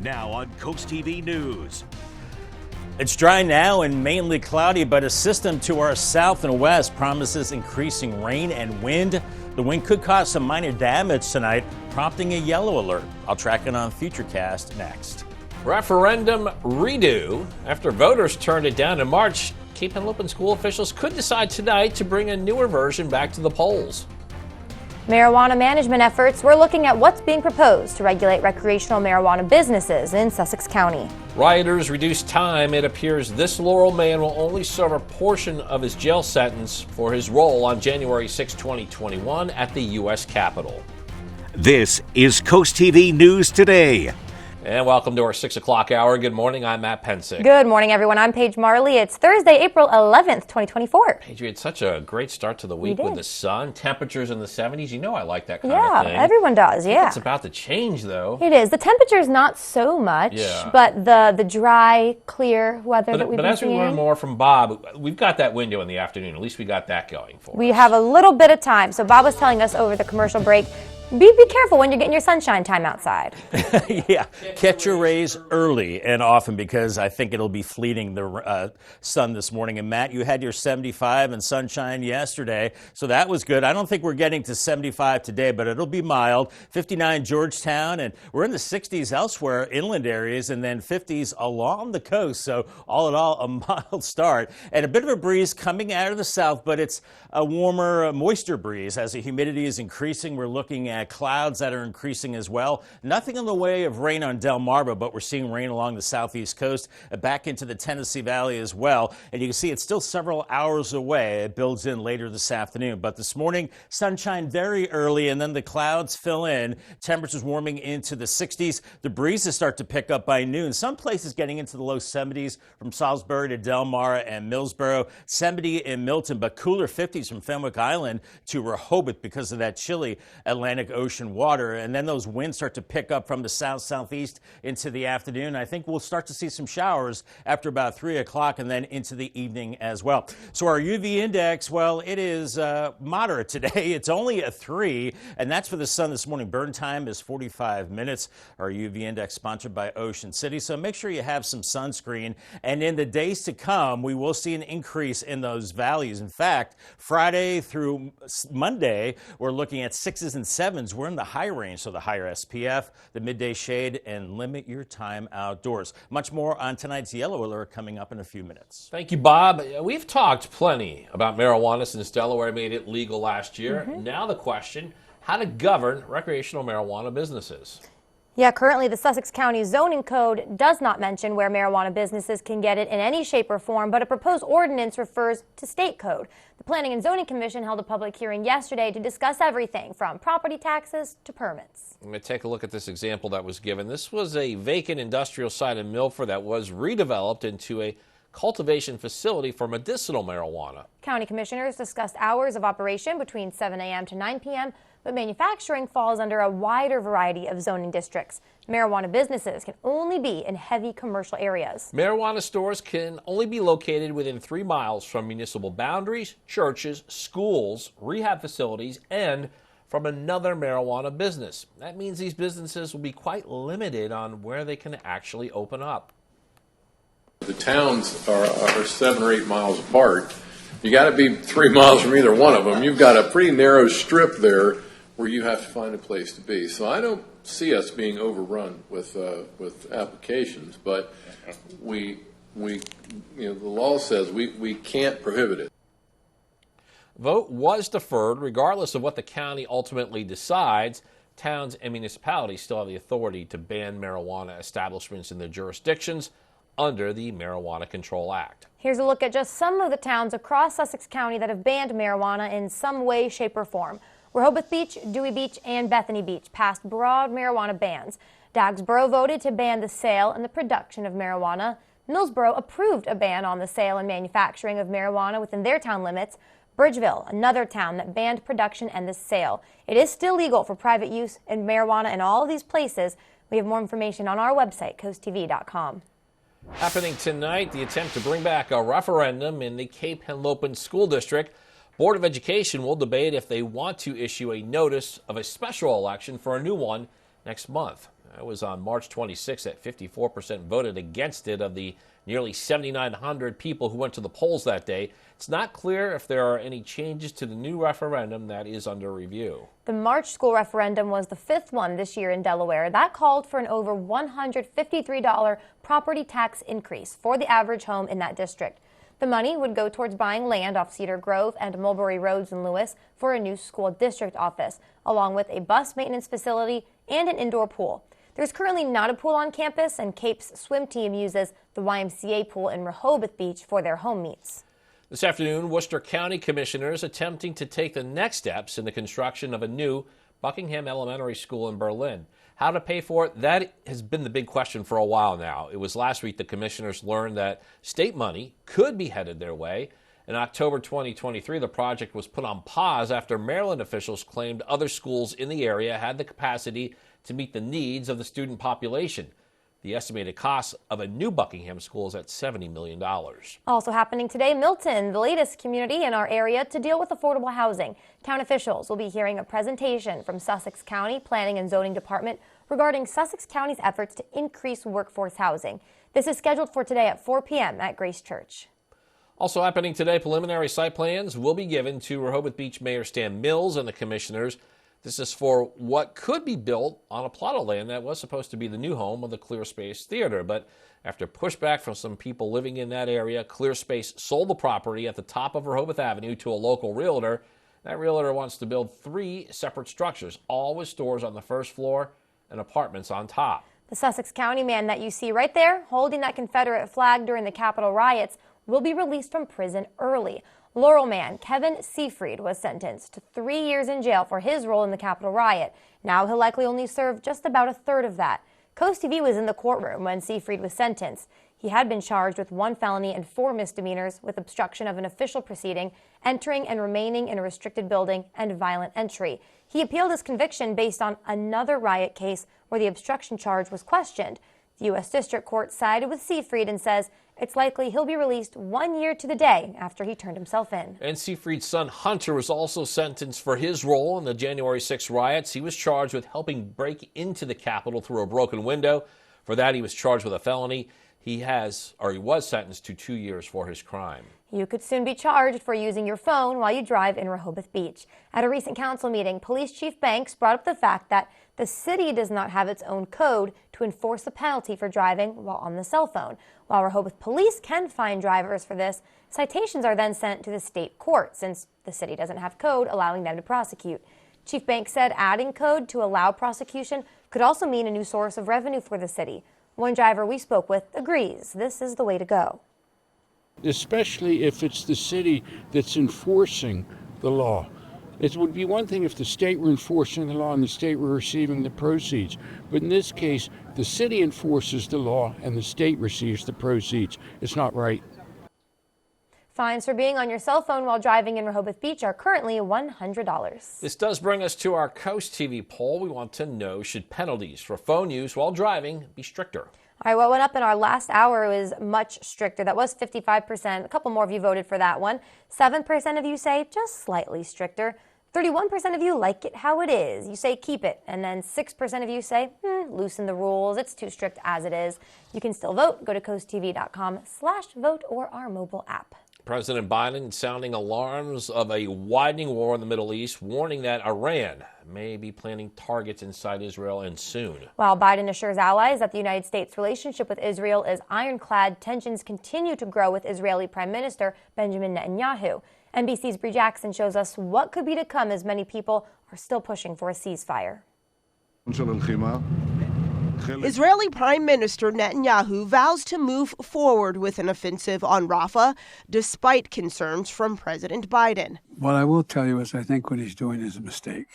Now on CoastTV News. It's dry now and mainly cloudy, but a system to our south and west promises increasing rain and wind. The wind could cause some minor damage tonight, prompting a yellow alert. I'll track it on Futurecast next. Referendum redo. After voters turned it down in March, Cape Henlopen school officials could decide tonight to bring a newer version back to the polls. Marijuana management efforts. We're looking at what's being proposed to regulate recreational marijuana businesses in Sussex County. Rioters reduced time. It appears this Laurel man will only serve a portion of his jail sentence for his role on January 6, 2021 at the U.S. Capitol. This is CoastTV News Today. And welcome to our 6 o'clock hour. Good morning. I'm Matt Pensick. Good morning, everyone. I'm Paige Marley. It's Thursday, April 11th, 2024. Paige, we had such a great start to the week with the sun, temperatures in the 70s. You know I like that kind of thing. Yeah, everyone does, yeah. It's about to change, though. It is. The temperature's not so much, but the dry, clear weather that we've been seeing. But as we learn more from Bob, we've got that window in the afternoon. At least we got that going for us. We have a little bit of time. So Bob was telling us over the commercial break, be careful when you're getting your sunshine time outside. Yeah, catch your rays early and often because I think it'll be fleeting the sun this morning. And Matt, you had your 75 and sunshine yesterday, so that was good. I don't think we're getting to 75 today, but it'll be mild. 59 Georgetown, and we're in the 60s elsewhere, inland areas, and then 50s along the coast. So all in all, a mild start. And a bit of a breeze coming out of the south, but it's a warmer, moisture breeze. As the humidity is increasing, we're looking at clouds that are increasing as well. Nothing in the way of rain on Delmarva, but we're seeing rain along the southeast coast, back into the Tennessee Valley as well. And you can see it's still several hours away. It builds in later this afternoon. But this morning, sunshine very early, and then the clouds fill in. Temperatures warming into the 60s. The breezes start to pick up by noon. Some places getting into the low 70s from Salisbury to Delmar and Millsboro. 70 in Milton, but cooler 50s from Fenwick Island to Rehoboth because of that chilly Atlantic Ocean water. And then those winds start to pick up from the south-southeast into the afternoon. I think we'll start to see some showers after about 3 o'clock and then into the evening as well. So our UV index, well, it is moderate today. It's only a 3, and that's for the sun this morning. Burn time is 45 minutes. Our UV index sponsored by Ocean City. So make sure you have some sunscreen. And in the days to come, we will see an increase in those values. In fact, Friday through Monday, we're looking at 6s and 7s. We're in the high range, so the higher SPF, the midday shade, and limit your time outdoors. Much more on tonight's yellow alert coming up in a few minutes. Thank you, Bob. We've talked plenty about marijuana since Delaware made it legal last year. Now the question, how to govern recreational marijuana businesses. Yeah, currently the Sussex County zoning code does not mention where marijuana businesses can get it in any shape or form, but a proposed ordinance refers to state code. The Planning and Zoning Commission held a public hearing yesterday to discuss everything from property taxes to permits. Let me take a look at this example that was given. This was a vacant industrial site in Milford that was redeveloped into a cultivation facility for medicinal marijuana. County commissioners discussed hours of operation between 7 a.m. to 9 p.m., but manufacturing falls under a wider variety of zoning districts. Marijuana businesses can only be in heavy commercial areas. Marijuana stores can only be located within 3 miles from municipal boundaries, churches, schools, rehab facilities, and from another marijuana business. That means these businesses will be quite limited on where they can actually open up. The towns are 7 or 8 miles apart. You got to be 3 miles from either one of them. You've got a pretty narrow strip there where you have to find a place to be. So I don't see us being overrun with applications, but the law says we can't prohibit it. Vote was deferred regardless of what the county ultimately decides. Towns and municipalities still have the authority to ban marijuana establishments in their jurisdictions under the Marijuana Control Act. Here's a look at just some of the towns across Sussex County that have banned marijuana in some way, shape, or form. Rehoboth Beach, Dewey Beach, and Bethany Beach passed broad marijuana bans. Dagsboro voted to ban the sale and the production of marijuana. Millsboro approved a ban on the sale and manufacturing of marijuana within their town limits. Bridgeville, another town that banned production and the sale. It is still legal for private use in marijuana in all of these places. We have more information on our website, coasttv.com. Happening tonight, the attempt to bring back a referendum in the Cape Henlopen School District. Board of Education will debate if they want to issue a notice of a special election for a new one next month. That was on March 26th at 54% voted against it of the nearly 7,900 people who went to the polls that day. It's not clear if there are any changes to the new referendum that is under review. The March school referendum was the fifth one this year in Delaware. That called for an over $153 property tax increase for the average home in that district. The money would go towards buying land off Cedar Grove and Mulberry Roads in Lewis for a new school district office, along with a bus maintenance facility and an indoor pool. There's currently not a pool on campus, and Cape's swim team uses the YMCA pool in Rehoboth Beach for their home meets. This afternoon, Worcester County commissioners attempting to take the next steps in the construction of a new Buckingham Elementary School in Berlin. How to pay for it, that has been the big question for a while now. It was last week the commissioners learned that state money could be headed their way. In October 2023, the project was put on pause after Maryland officials claimed other schools in the area had the capacity to meet the needs of the student population. The estimated cost of a new Buckingham school is at $70 million. Also happening today, Milton, the latest community in our area to deal with affordable housing. Town officials will be hearing a presentation from Sussex County Planning and Zoning Department regarding Sussex County's efforts to increase workforce housing. This is scheduled for today at 4 p.m. at Grace Church. Also happening today, preliminary site plans will be given to Rehoboth Beach Mayor Stan Mills and the commissioners. This is for what could be built on a plot of land that was supposed to be the new home of the Clear Space Theater. But after pushback from some people living in that area, Clear Space sold the property at the top of Rehoboth Avenue to a local realtor. That realtor wants to build 3 separate structures, all with stores on the first floor and apartments on top. The Sussex County man that you see right there holding that Confederate flag during the Capitol riots will be released from prison early. Laurel man Kevin Seafried was sentenced to 3 years in jail for his role in the Capitol riot. Now he'll likely only serve just about a third of that. CoastTV was in the courtroom when Seafried was sentenced. He had been charged with 1 felony and 4 misdemeanors with obstruction of an official proceeding, entering and remaining in a restricted building, and violent entry. He appealed his conviction based on another riot case where the obstruction charge was questioned. The U.S. District Court sided with Seafried and says it's likely he'll be released 1 year to the day after he turned himself in. And Seafried's son Hunter was also sentenced for his role in the January 6 riots. He was charged with helping break into the Capitol through a broken window. For that, he was charged with a felony. He was sentenced to 2 years for his crime. You could soon be charged for using your phone while you drive in Rehoboth Beach. At a recent council meeting, Police Chief Banks brought up the fact that the city does not have its own code to enforce a penalty for driving while on the cell phone. While Rehoboth Police can fine drivers for this, citations are then sent to the state court since the city doesn't have code allowing them to prosecute. Chief Banks said adding code to allow prosecution could also mean a new source of revenue for the city. One driver we spoke with agrees this is the way to go. Especially if it's the city that's enforcing the law. It would be one thing if the state were enforcing the law and the state were receiving the proceeds. But in this case, the city enforces the law and the state receives the proceeds. It's not right. Fines for being on your cell phone while driving in Rehoboth Beach are currently $100. This does bring us to our Coast TV poll. We want to know, should penalties for phone use while driving be stricter? All right, what went up in our last hour was much stricter. That was 55%. A couple more of you voted for that one. 7% of you say just slightly stricter. 31% of you like it how it is. You say keep it. And then 6% of you say loosen the rules. It's too strict as it is. You can still vote. Go to coasttv.com/vote or our mobile app. President Biden sounding alarms of a widening war in the Middle East, warning that Iran may be planting targets inside Israel and soon. While Biden assures allies that the United States' relationship with Israel is ironclad, tensions continue to grow with Israeli Prime Minister Benjamin Netanyahu. NBC's Bree Jackson shows us what could be to come as many people are still pushing for a ceasefire. Israeli Prime Minister Netanyahu vows to move forward with an offensive on Rafah, despite concerns from President Biden. What I will tell you is I think what he's doing is a mistake.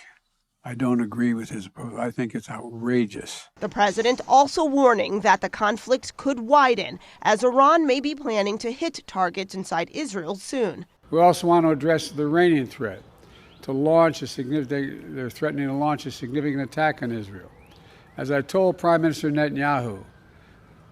I don't agree with his approach. I think it's outrageous. The president also warning that the conflict could widen, as Iran may be planning to hit targets inside Israel soon. We also want to address the Iranian threat. They're threatening to launch a significant attack on Israel. As I told Prime Minister Netanyahu,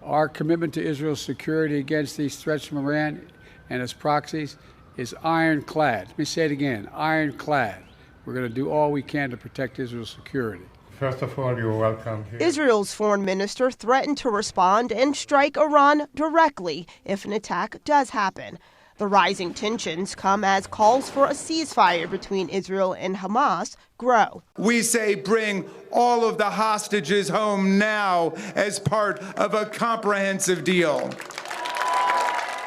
our commitment to Israel's security against these threats from Iran and its proxies is ironclad. Let me say it again, ironclad. We're going to do all we can to protect Israel's security. First of all, you're welcome here. Israel's foreign minister threatened to respond and strike Iran directly if an attack does happen. The rising tensions come as calls for a ceasefire between Israel and Hamas grow. We say bring all of the hostages home now as part of a comprehensive deal.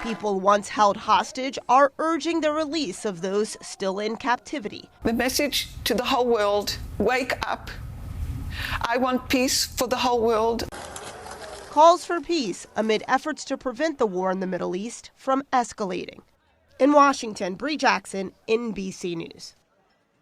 People once held hostage are urging the release of those still in captivity. The message to the whole world, wake up. I want peace for the whole world. Calls for peace amid efforts to prevent the war in the Middle East from escalating. In Washington, Bree Jackson, NBC News.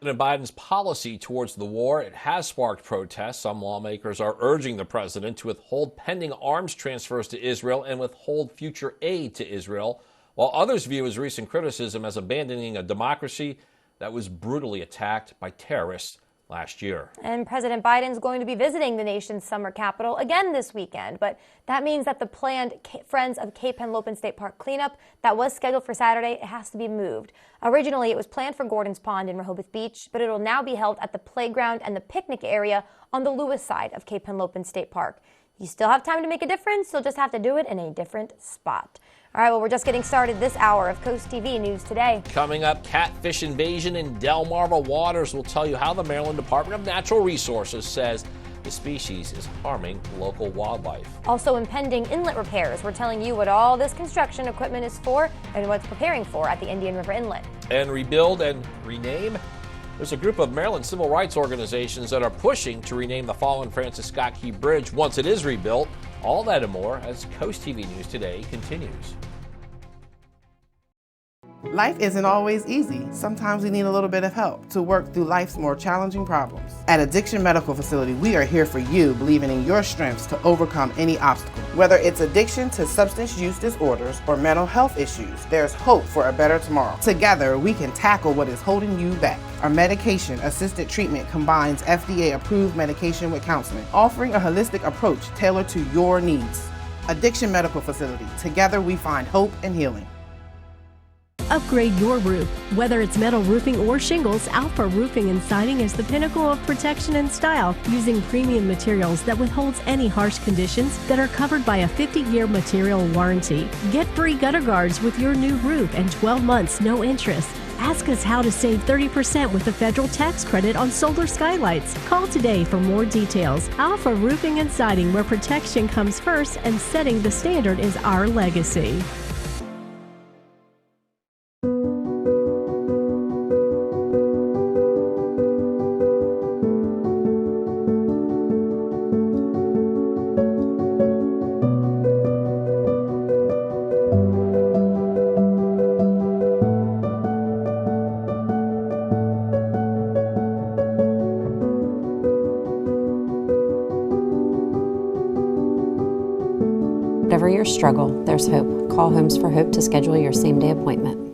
President Biden's policy towards the war, it has sparked protests. Some lawmakers are urging the president to withhold pending arms transfers to Israel and withhold future aid to Israel, while others view his recent criticism as abandoning a democracy that was brutally attacked by terrorists last year. And President Biden's going to be visiting the nation's summer capital again this weekend, but that means that the planned Friends of Cape Henlopen State Park cleanup that was scheduled for Saturday, it has to be moved. Originally, it was planned for Gordon's Pond in Rehoboth Beach, but it will now be held at the playground and the picnic area on the Lewis side of Cape Henlopen State Park. You still have time to make a difference, you'll just have to do it in a different spot. All right, well, we're just getting started this hour of Coast TV News Today. Coming up, catfish invasion in Delmarva waters. We'll tell you how the Maryland Department of Natural Resources says the species is harming local wildlife. Also impending inlet repairs. We're telling you what all this construction equipment is for and what's preparing for at the Indian River Inlet. And rebuild and rename. There's a group of Maryland civil rights organizations that are pushing to rename the fallen Francis Scott Key Bridge once it is rebuilt. All that and more as Coast TV News Today continues. Life isn't always easy. Sometimes we need a little bit of help to work through life's more challenging problems. At Addiction Medical Facility, we are here for you, believing in your strengths to overcome any obstacle. Whether it's addiction to substance use disorders or mental health issues, there's hope for a better tomorrow. Together, we can tackle what is holding you back. Our medication-assisted treatment combines FDA-approved medication with counseling, offering a holistic approach tailored to your needs. Addiction Medical Facility. Together, we find hope and healing. Upgrade your roof. Whether it's metal roofing or shingles, Alpha Roofing and Siding is the pinnacle of protection and style, using premium materials that withholds any harsh conditions that are covered by a 50-year material warranty. Get free gutter guards with your new roof and 12 months no interest. Ask us how to save 30% with a federal tax credit on solar skylights. Call today for more details. Alpha Roofing and Siding, where protection comes first and setting the standard is our legacy. Whatever your struggle, there's hope. Call Homes for Hope to schedule your same-day appointment.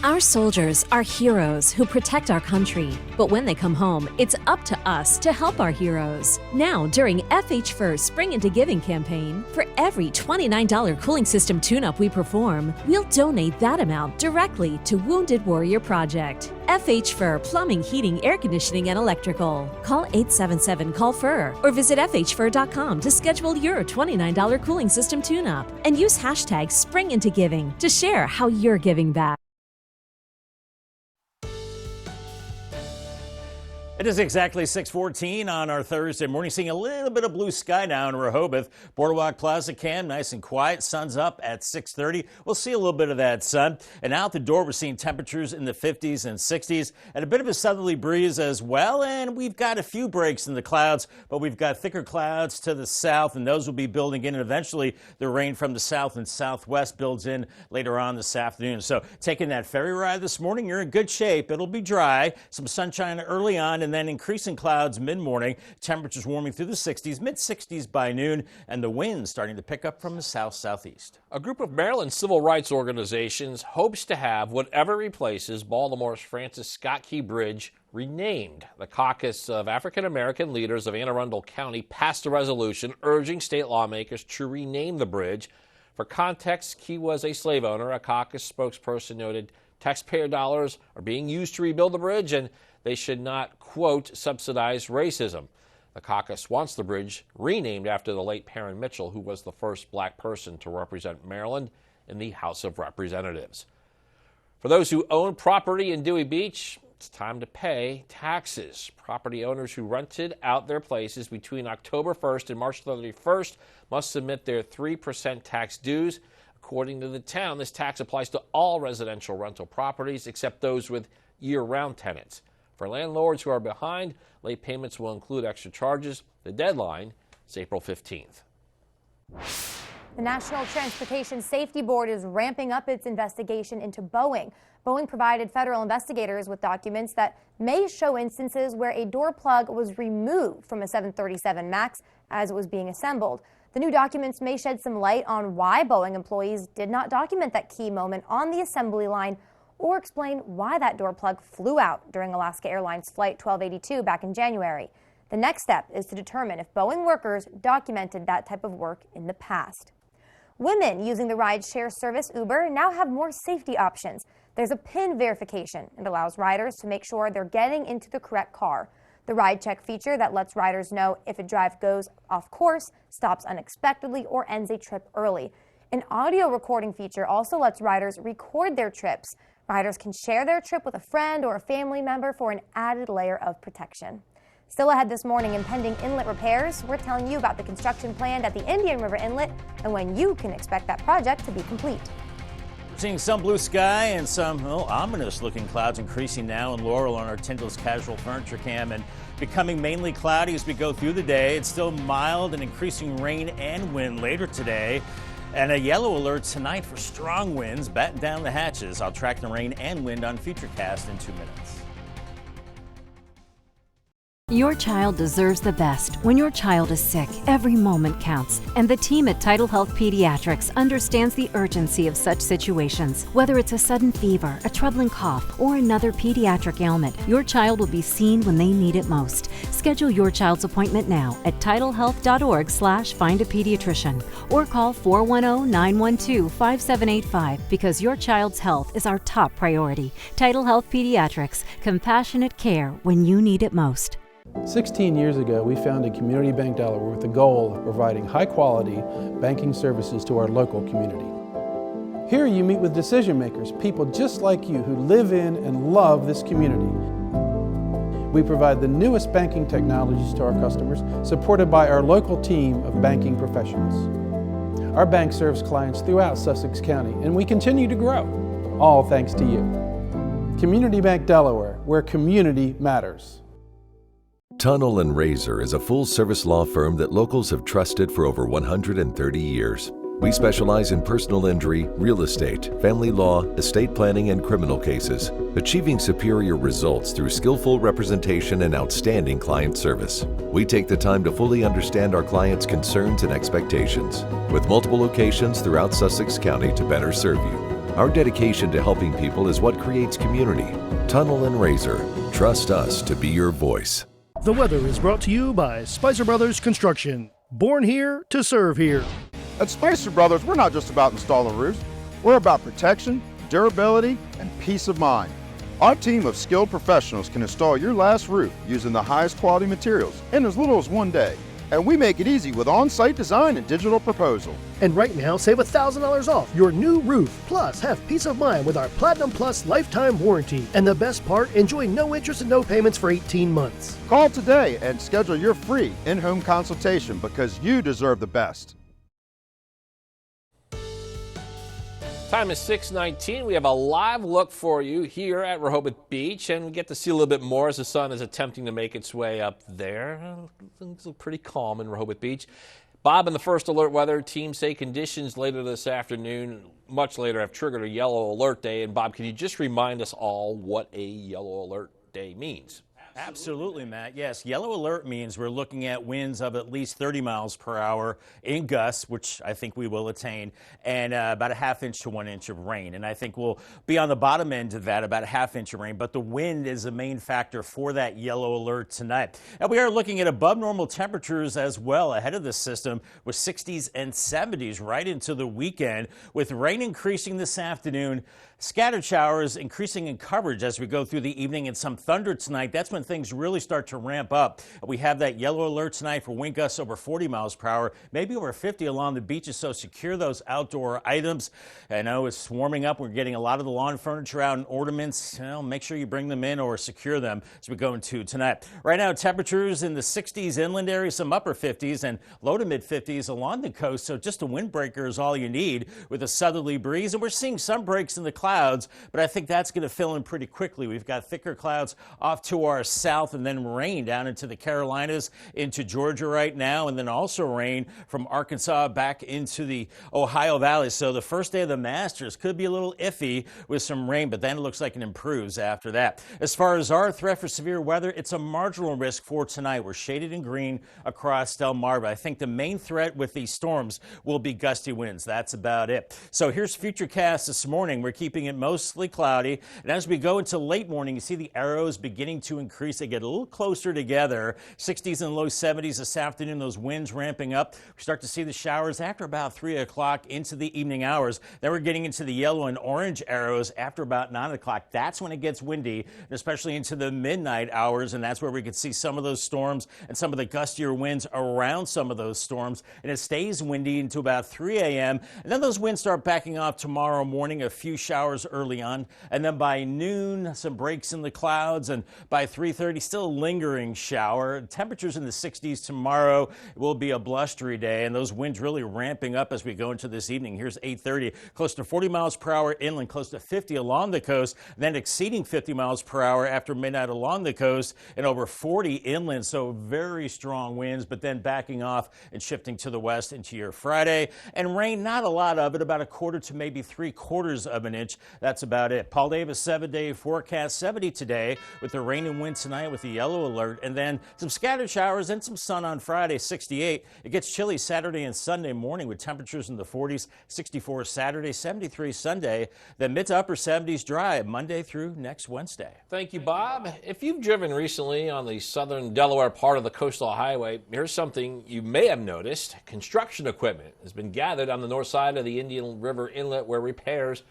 Our soldiers are heroes who protect our country. But when they come home, it's up to us to help our heroes. Now, during FH First Spring Into Giving campaign, for every $29 cooling system tune-up we perform, we'll donate that amount directly to Wounded Warrior Project. FH Fur Plumbing, Heating, Air Conditioning, and Electrical. Call 877-CALL-FUR or visit FHFur.com to schedule your $29 cooling system tune-up. And use hashtag Spring Into Giving to share how you're giving back. It is exactly 6:14 on our Thursday morning, seeing a little bit of blue sky now in Rehoboth. Boardwalk Plaza Cam, nice and quiet. Sun's up at 6:30. We'll see a little bit of that sun. And out the door, we're seeing temperatures in the 50s and 60s and a bit of a southerly breeze as well. And we've got a few breaks in the clouds, but we've got thicker clouds to the south, and those will be building in. And eventually, the rain from the south and southwest builds in later on this afternoon. So taking that ferry ride this morning, you're in good shape. It'll be dry, some sunshine early on, and then increasing clouds mid-morning. Temperatures warming through the 60s, mid-60s by noon, and the wind starting to pick up from the south-southeast. A group of Maryland civil rights organizations hopes to have whatever replaces Baltimore's Francis Scott Key Bridge renamed. The caucus of African-American leaders of Anne Arundel County passed a resolution urging state lawmakers to rename the bridge. For context, Key was a slave owner. A caucus spokesperson noted taxpayer dollars are being used to rebuild the bridge, and they should not, quote, subsidize racism. The caucus wants the bridge renamed after the late Perrin Mitchell, who was the first black person to represent Maryland in the House of Representatives. For those who own property in Dewey Beach, it's time to pay taxes. Property owners who rented out their places between October 1st and March 31st must submit their 3% tax dues. According to the town, this tax applies to all residential rental properties except those with year-round tenants. For landlords who are behind, late payments will include extra charges. The deadline is April 15th. The National Transportation Safety Board is ramping up its investigation into Boeing. Boeing provided federal investigators with documents that may show instances where a door plug was removed from a 737 MAX as it was being assembled. The new documents may shed some light on why Boeing employees did not document that key moment on the assembly line or explain why that door plug flew out during Alaska Airlines Flight 1282 back in January. The next step is to determine if Boeing workers documented that type of work in the past. Women using the ride-share service Uber now have more safety options. There's a PIN verification. It allows riders to make sure they're getting into the correct car. The ride check feature that lets riders know if a drive goes off course, stops unexpectedly, or ends a trip early. An audio recording feature also lets riders record their trips. Riders can share their trip with a friend or a family member for an added layer of protection. Still ahead this morning, impending inlet repairs. We're telling you about the construction planned at the Indian River Inlet and when you can expect that project to be complete. We're seeing some blue sky and some ominous looking clouds increasing now in Laurel on our Tyndall's Casual Furniture Cam and becoming mainly cloudy as we go through the day. It's still mild and increasing rain and wind later today. And a yellow alert tonight for strong winds. Batten down the hatches. I'll track the rain and wind on Futurecast in 2 minutes. Your child deserves the best. When your child is sick, every moment counts. And the team at Tidal Health Pediatrics understands the urgency of such situations. Whether it's a sudden fever, a troubling cough, or another pediatric ailment, your child will be seen when they need it most. Schedule your child's appointment now at tidalhealth.org/findapediatrician or call 410-912-5785 because your child's health is our top priority. Tidal Health Pediatrics, compassionate care when you need it most. 16 years ago, we founded Community Bank Delaware with the goal of providing high-quality banking services to our local community. Here you meet with decision makers, people just like you who live in and love this community. We provide the newest banking technologies to our customers, supported by our local team of banking professionals. Our bank serves clients throughout Sussex County, and we continue to grow, all thanks to you. Community Bank Delaware, where community matters. Tunnel & Razor is a full-service law firm that locals have trusted for over 130 years. We specialize in personal injury, real estate, family law, estate planning, and criminal cases, achieving superior results through skillful representation and outstanding client service. We take the time to fully understand our clients' concerns and expectations, with multiple locations throughout Sussex County to better serve you. Our dedication to helping people is what creates community. Tunnel & Razor. Trust us to be your voice. The weather is brought to you by Spicer Brothers Construction. Born here to serve here. At Spicer Brothers, we're not just about installing roofs. We're about protection, durability, and peace of mind. Our team of skilled professionals can install your last roof using the highest quality materials in as little as 1 day. And we make it easy with on-site design and digital proposal. And right now, save $1,000 off your new roof. Plus, have peace of mind with our Platinum Plus lifetime warranty. And the best part, enjoy no interest and no payments for 18 months. Call today and schedule your free in-home consultation because you deserve the best. Time is 6:19. We have a live look for you here at Rehoboth Beach, and we get to see a little bit more as the sun is attempting to make its way up there. Things look pretty calm in Rehoboth Beach. Bob, in the first alert weather team say conditions later this afternoon, much later, have triggered a yellow alert day. And Bob, can you just remind us all what a yellow alert day means? Absolutely, Matt. Yes, yellow alert means we're looking at winds of at least 30 miles per hour in gusts, which I think we will attain, and about a ½ inch to 1 inch of rain. And I think we'll be on the bottom end of that, about a ½ inch of rain. But the wind is the main factor for that yellow alert tonight. And we are looking at above normal temperatures as well ahead of this system with 60s and 70s right into the weekend, with rain increasing this afternoon. Scattered showers increasing in coverage as we go through the evening, and some thunder tonight. That's when when things really start to ramp up. We have that yellow alert tonight for wind gusts over 40 miles per hour, maybe over 50 along the beaches, so secure those outdoor items. I know it's warming up. We're getting a lot of the lawn furniture out and ornaments. Make sure you bring them in or secure them as we go into tonight. Right now, temperatures in the 60s inland areas, some upper 50s and low to mid 50s along the coast, so just a windbreaker is all you need with a southerly breeze. And we're seeing some breaks in the clouds, but I think that's going to fill in pretty quickly. We've got thicker clouds off to our south and then rain down into the Carolinas, into Georgia right now, and then also rain from Arkansas back into the Ohio Valley. So the first day of the Masters could be a little iffy with some rain, but then it looks like it improves after that. As far as our threat for severe weather, it's a marginal risk for tonight. We're shaded in green across Delmarva. I think the main threat with these storms will be gusty winds. That's about it. So here's Futurecast this morning. We're keeping it mostly cloudy. And as we go into late morning, you see the arrows beginning to increase. They get a little closer together. 60s and low 70s this afternoon. Those winds ramping up. We start to see the showers after about 3 o'clock into the evening hours. Then we're getting into the yellow and orange arrows after about 9 o'clock. That's when it gets windy, especially into the midnight hours. And that's where we could see some of those storms and some of the gustier winds around some of those storms. And it stays windy until about 3 a.m. And then those winds start backing off tomorrow morning, a few showers early on. And then by noon, some breaks in the clouds. And by 3:30, still a lingering shower. Temperatures in the 60s tomorrow. It will be a blustery day. And those winds really ramping up as we go into this evening. Here's 8:30, close to 40 miles per hour inland, close to 50 along the coast, then exceeding 50 miles per hour after midnight along the coast and over 40 inland. So very strong winds, but then backing off and shifting to the west into your Friday. And rain, not a lot of it, about a quarter to maybe 3/4 of an inch. That's about it. Paul Davis 7-day forecast, 70 today with the rain and wind tonight with the yellow alert, and then some scattered showers and some sun on Friday, 68. It gets chilly Saturday and Sunday morning with temperatures in the 40s, 64 Saturday, 73 Sunday, then mid to upper 70s dry Monday through next Wednesday. Thank you, Bob. If you've driven recently on the southern Delaware part of the coastal highway, here's something you may have noticed. Construction equipment has been gathered on the north side of the Indian River Inlet where repairs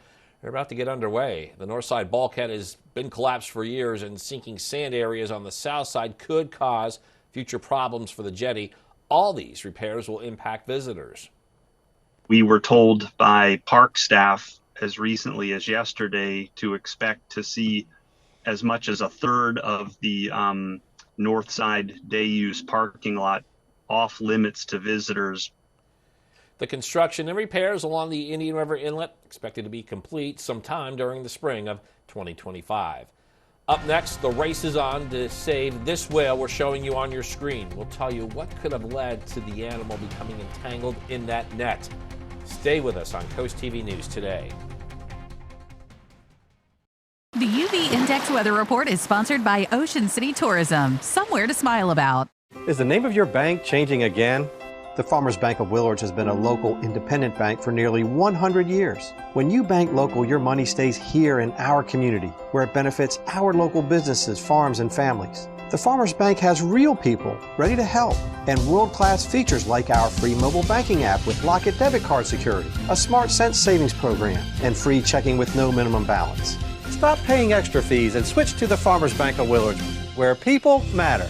are about to get underway. The north side bulkhead has been collapsed for years, and sinking sand areas on the south side could cause future problems for the jetty. All these repairs will impact visitors. We were told by park staff as recently as yesterday to expect to see as much as a third of the north side day use parking lot off limits to visitors. The construction and repairs along the Indian River Inlet expected to be complete sometime during the spring of 2025. Up next, the race is on to save this whale we're showing you on your screen. We'll tell you what could have led to the animal becoming entangled in that net. Stay with us on Coast TV News today. The UV Index Weather Report is sponsored by Ocean City Tourism. Somewhere to smile about. Is the name of your bank changing again? The Farmers Bank of Willards has been a local independent bank for nearly 100 years. When you bank local, your money stays here in our community, where it benefits our local businesses, farms, and families. The Farmers Bank has real people ready to help and world-class features like our free mobile banking app with Locket debit card security, a Smart Cents savings program, and free checking with no minimum balance. Stop paying extra fees and switch to the Farmers Bank of Willards, where people matter.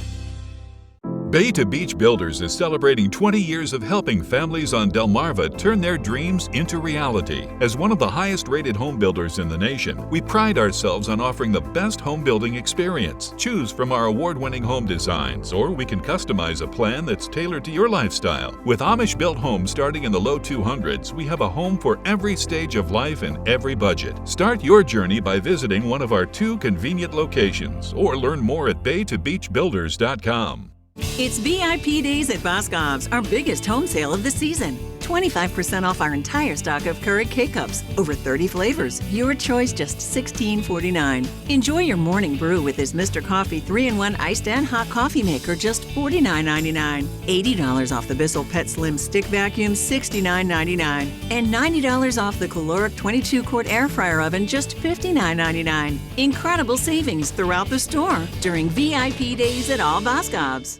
Bay to Beach Builders is celebrating 20 years of helping families on Delmarva turn their dreams into reality. As one of the highest-rated home builders in the nation, we pride ourselves on offering the best home building experience. Choose from our award-winning home designs, or we can customize a plan that's tailored to your lifestyle. With Amish-built homes starting in the low 200s, we have a home for every stage of life and every budget. Start your journey by visiting one of our 2 convenient locations, or learn more at baytobeachbuilders.com. It's VIP Days at Boscov's, our biggest home sale of the season. 25% off our entire stock of Keurig K-Cups. Over 30 flavors. Your choice, just $16.49. Enjoy your morning brew with this Mr. Coffee 3-in-1 iced and hot coffee maker, just $49.99. $80 off the Bissell Pet Slim Stick Vacuum, $69.99. And $90 off the caloric 22-quart air fryer oven, just $59.99. Incredible savings throughout the store during VIP Days at all Boscov's.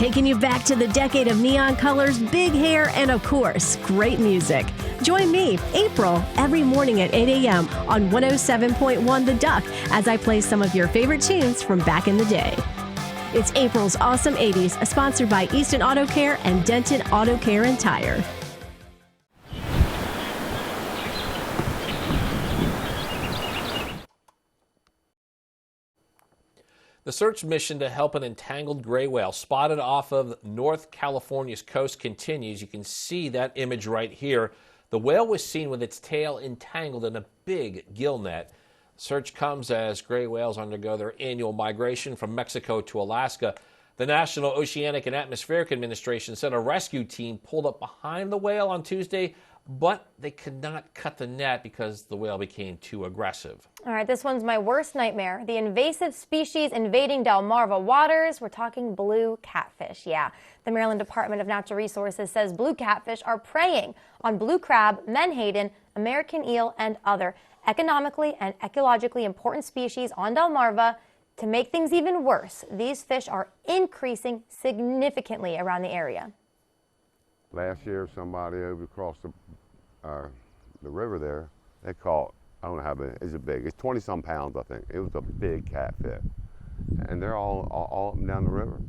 taking you back to the decade of neon colors, big hair, and of course, great music. Join me, April, every morning at 8 a.m. on 107.1 The Duck as I play some of your favorite tunes from back in the day. It's April's Awesome 80s, sponsored by Easton Auto Care and Denton Auto Care and Tire. The search mission to help an entangled gray whale spotted off of North California's coast continues. You can see that image right here. The whale was seen with its tail entangled in a big gill net. Search comes as gray whales undergo their annual migration from Mexico to Alaska. The National Oceanic and Atmospheric Administration said a rescue team pulled up behind the whale on Tuesday, but they could not cut the net because the whale became too aggressive. All right, this one's my worst nightmare. The invasive species invading Delmarva waters. We're talking blue catfish. Yeah, the Maryland Department of Natural Resources says blue catfish are preying on blue crab, menhaden, American eel, and other economically and ecologically important species on Delmarva. To make things even worse, these fish are increasing significantly around the area. Last year, somebody over across the river there, they caught, I don't know how big, it's big, it's 20-some pounds, I think. It was a big catfish. And they're all up and down the river.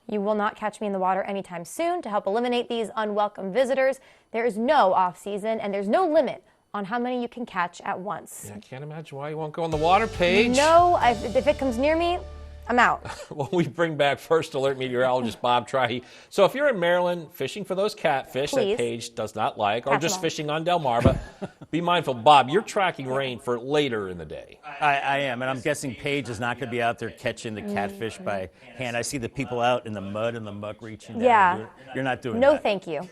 You will not catch me in the water anytime soon. To help eliminate these unwelcome visitors, there is no off-season and there's no limit on how many you can catch at once. Yeah, I can't imagine why you won't go in the water, Paige. No, if it comes near me, I'm out. Well, we bring back First Alert meteorologist Bob Trahey. So if you're in Maryland fishing for those catfish that Paige does not like, or just fishing on Delmarva, be mindful. Bob, you're tracking rain for later in the day. I am, and I'm guessing Paige is not going to be out there catching the catfish by hand. I see the people out in the mud and the muck reaching down. Yeah. You're not doing that. No, thank you.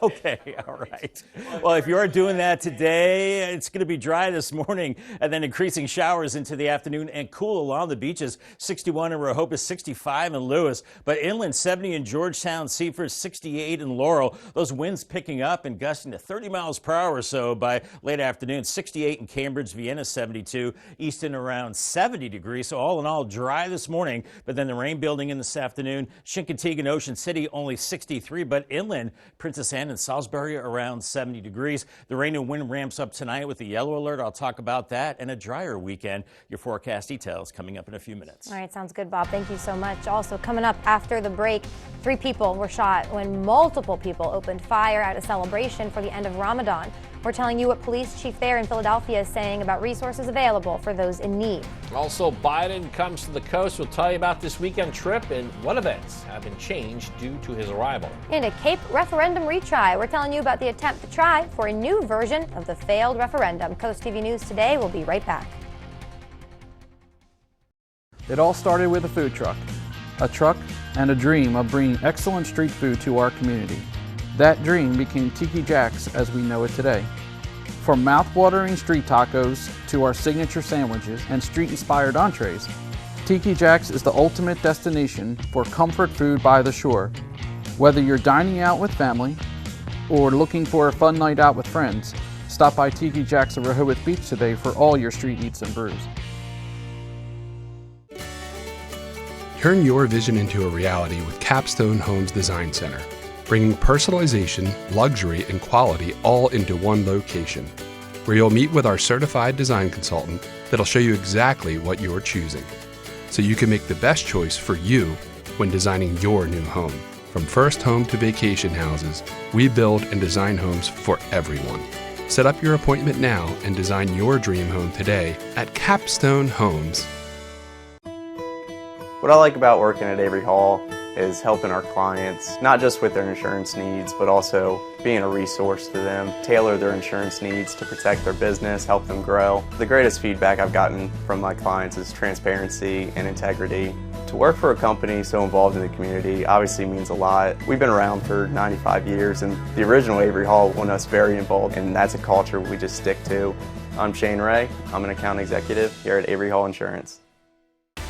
Okay, all right. Well, if you are doing that today, it's going to be dry this morning, and then increasing showers into the afternoon and cool along the beaches. 61 in Rehoboth, 65 in Lewis, but inland 70 in Georgetown, Seaford, 68 in Laurel. Those winds picking up and gusting to 30 miles per hour or so by late afternoon. 68 in Cambridge, Vienna, 72, Easton around 70 degrees. So all in all, dry this morning, but then the rain building in this afternoon. Chincoteague and Ocean City only 63, but inland Princess Anne and Salisbury around 70 degrees. The rain and wind ramps up tonight with the yellow alert. I'll talk about that and a drier weekend. Your forecast details coming up in a few minutes. All right, sounds good, Bob. Thank you so much. Also, coming up after the break, 3 people were shot when multiple people opened fire at a celebration for the end of Ramadan. We're telling you what police chief there in Philadelphia is saying about resources available for those in need. Also, Biden comes to the coast. We'll tell you about this weekend trip and what events have been changed due to his arrival. And a Cape referendum retry. We're telling you about the attempt to try for a new version of the failed referendum. Coast TV News today. We'll be right back. It all started with a food truck and a dream of bringing excellent street food to our community. That dream became Tiki Jack's as we know it today. From mouth-watering street tacos to our signature sandwiches and street-inspired entrees, Tiki Jack's is the ultimate destination for comfort food by the shore. Whether you're dining out with family or looking for a fun night out with friends, stop by Tiki Jack's of Rehoboth Beach today for all your street eats and brews. Turn your vision into a reality with Capstone Homes Design Center, bringing personalization, luxury, and quality all into one location, where you'll meet with our certified design consultant that'll show you exactly what you're choosing, so you can make the best choice for you when designing your new home. From first home to vacation houses, we build and design homes for everyone. Set up your appointment now and design your dream home today at Capstone Homes. What I like about working at Avery Hall is helping our clients, not just with their insurance needs, but also being a resource to them, tailor their insurance needs to protect their business, help them grow. The greatest feedback I've gotten from my clients is transparency and integrity. To work for a company so involved in the community obviously means a lot. We've been around for 95 years, and the original Avery Hall wanted us very involved, and that's a culture we just stick to. I'm Shane Ray. I'm an account executive here at Avery Hall Insurance.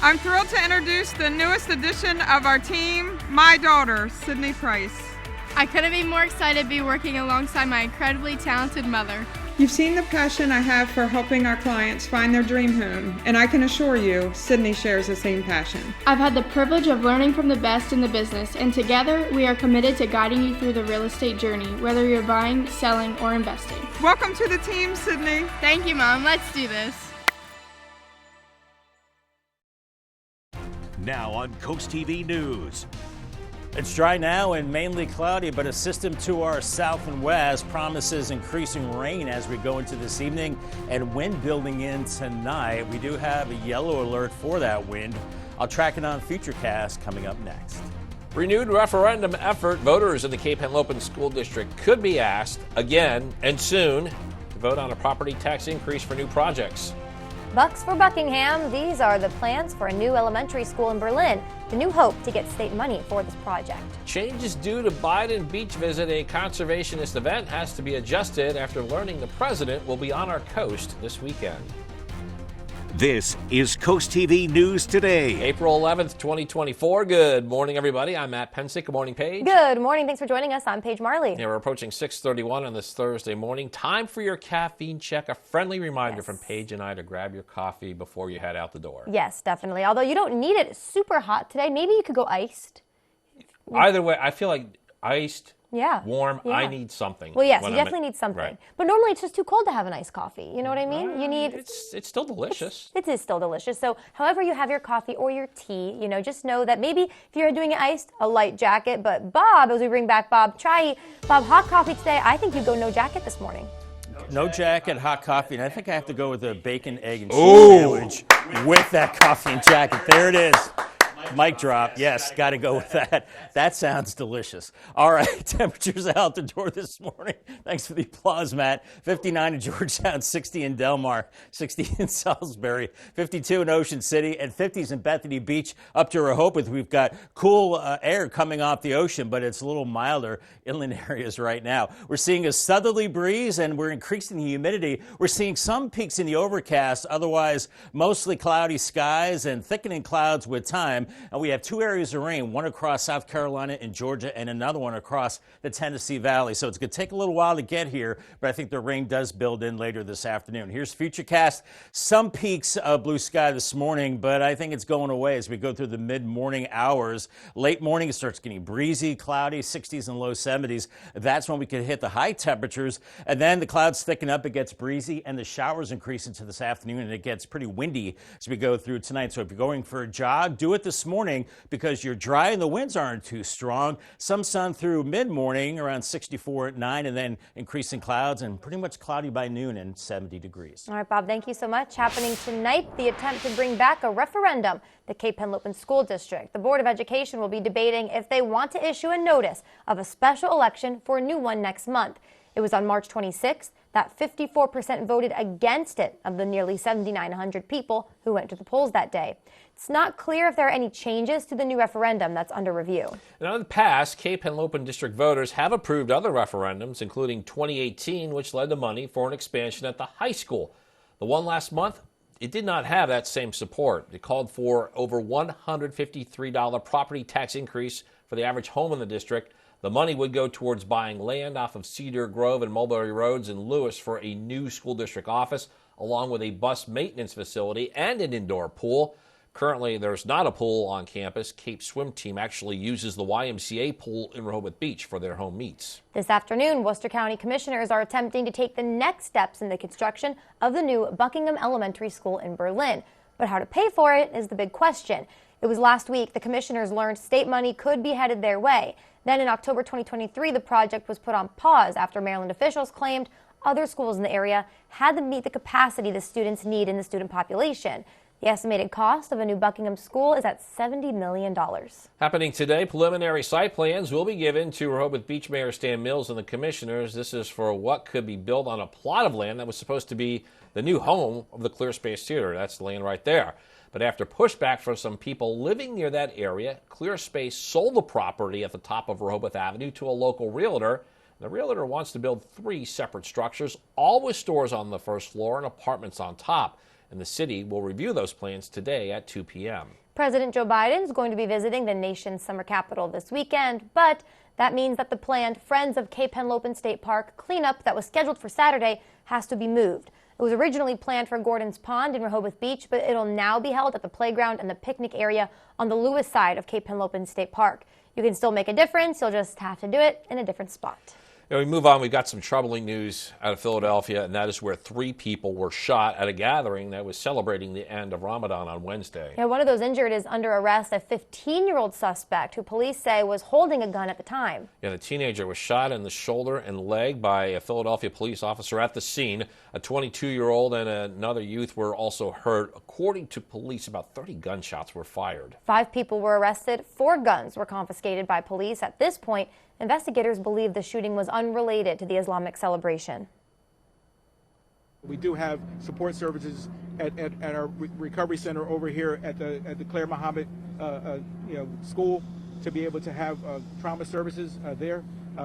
I'm thrilled to introduce the newest addition of our team, my daughter, Sydney Price. I couldn't be more excited to be working alongside my incredibly talented mother. You've seen the passion I have for helping our clients find their dream home, and I can assure you, Sydney shares the same passion. I've had the privilege of learning from the best in the business, and together we are committed to guiding you through the real estate journey, whether you're buying, selling, or investing. Welcome to the team, Sydney. Thank you, Mom. Let's do this. Now on CoastTV News. It's dry now and mainly cloudy, but a system to our south and west promises increasing rain as we go into this evening and wind building in tonight. We do have a yellow alert for that wind. I'll track it on FutureCast coming up next. Renewed referendum effort. Voters in the Cape Henlopen School District could be asked again and soon to vote on a property tax increase for new projects. Bucks for Buckingham. These are the plans for a new elementary school in Berlin. The new hope to get state money for this project. Changes due to Biden beach visit. A conservationist event has to be adjusted after learning the president will be on our coast this weekend. This is CoastTV News Today. April 11th, 2024. Good morning, everybody. I'm Matt Pensick. Good morning, Paige. Good morning. Thanks for joining us. I'm Paige Marley. Yeah, we're approaching 6:31 on this Thursday morning. Time for your caffeine check. A friendly reminder from Paige and I to grab your coffee before you head out the door. Yes, definitely. Although you don't need it super hot today. Maybe you could go iced. Either way, I feel like iced, warm, yeah. I need something. Well, yes, you definitely need something. Right. But normally it's just too cold to have an iced coffee. You know what I mean? You need. It's still delicious. It is still delicious. So however you have your coffee or your tea, just know that maybe if you're doing it iced, a light jacket. But Bob, as we bring back Bob, try Bob hot coffee today. I think you go no jacket this morning. No jacket, hot coffee, and I think I have to go with a bacon, egg, and cheese sandwich with that coffee and jacket. There it is. Mic drop. Yes, got to go with that. That sounds delicious. All right, temperatures out the door this morning. Thanks for the applause, Matt. 59 in Georgetown, 60 in Del Mar, 60 in Salisbury, 52 in Ocean City, and 50s in Bethany Beach up to Rehoboth. We've got cool air coming off the ocean, but it's a little milder inland areas right now. We're seeing a southerly breeze, and we're increasing the humidity. We're seeing some peaks in the overcast, otherwise mostly cloudy skies and thickening clouds with time. And we have two areas of rain, one across South Carolina and Georgia and another one across the Tennessee Valley. So it's going to take a little while to get here, but I think the rain does build in later this afternoon. Here's FutureCast. Some peaks of blue sky this morning, but I think it's going away as we go through the mid-morning hours. Late morning, it starts getting breezy, cloudy, 60s and low 70s. That's when we can hit the high temperatures. And then the clouds thicken up, it gets breezy, and the showers increase into this afternoon, and it gets pretty windy as we go through tonight. So if you're going for a jog, do it this morning because you're dry and the winds aren't too strong. Some sun through mid-morning around 64 at 9, and then increasing clouds and pretty much cloudy by noon and 70 degrees. All right, Bob, thank you so much. Happening tonight, the attempt to bring back a referendum. The Cape Henlopen School District. The Board of Education will be debating if they want to issue a notice of a special election for a new one next month. It was on March 26th that 54% voted against it of the nearly 7,900 people who went to the polls that day. It's not clear if there are any changes to the new referendum that's under review. Now, in the past, Cape Henlopen District voters have approved other referendums, including 2018, which led to money for an expansion at the high school. The one last month, it did not have that same support. It called for over $153 property tax increase for the average home in the district. The money would go towards buying land off of Cedar Grove and Mulberry Roads in Lewis for a new school district office, along with a bus maintenance facility and an indoor pool. Currently, there's not a pool on campus. Cape Swim Team actually uses the YMCA pool in Rehoboth Beach for their home meets. This afternoon, Worcester County commissioners are attempting to take the next steps in the construction of the new Buckingham Elementary School in Berlin. But how to pay for it is the big question. It was last week the commissioners learned state money could be headed their way. Then in October 2023, the project was put on pause after Maryland officials claimed other schools in the area had to meet the capacity the students need in the student population. The estimated cost of a new Buckingham school is at $70 million. Happening today, preliminary site plans will be given to Rehoboth Beach Mayor Stan Mills and the commissioners. This is for what could be built on a plot of land that was supposed to be the new home of the Clear Space Theater. That's the land right there. But after pushback from some people living near that area, Clear Space sold the property at the top of Rehoboth Avenue to a local realtor. The realtor wants to build 3 separate structures, all with stores on the first floor and apartments on top. And the city will review those plans today at 2 p.m. President Joe Biden is going to be visiting the nation's summer capital this weekend, but that means that the planned Friends of Cape Henlopen State Park cleanup that was scheduled for Saturday has to be moved. It was originally planned for Gordon's Pond in Rehoboth Beach, but it'll now be held at the playground and the picnic area on the Lewis side of Cape Henlopen State Park. You can still make a difference. You'll just have to do it in a different spot. We move on. We've got some troubling news out of Philadelphia, and that is where 3 people were shot at a gathering that was celebrating the end of Ramadan on Wednesday. Yeah, one of those injured is under arrest, a 15-year-old suspect who police say was holding a gun at the time. Yeah, the teenager was shot in the shoulder and leg by a Philadelphia police officer at the scene. A 22-year-old and another youth were also hurt. According to police, about 30 gunshots were fired. 5 people were arrested. 4 guns were confiscated by police. At this point, investigators believe the shooting was unrelated to the Islamic celebration. We do have support services at our recovery center over here at the Claire Muhammad school to be able to have trauma services there.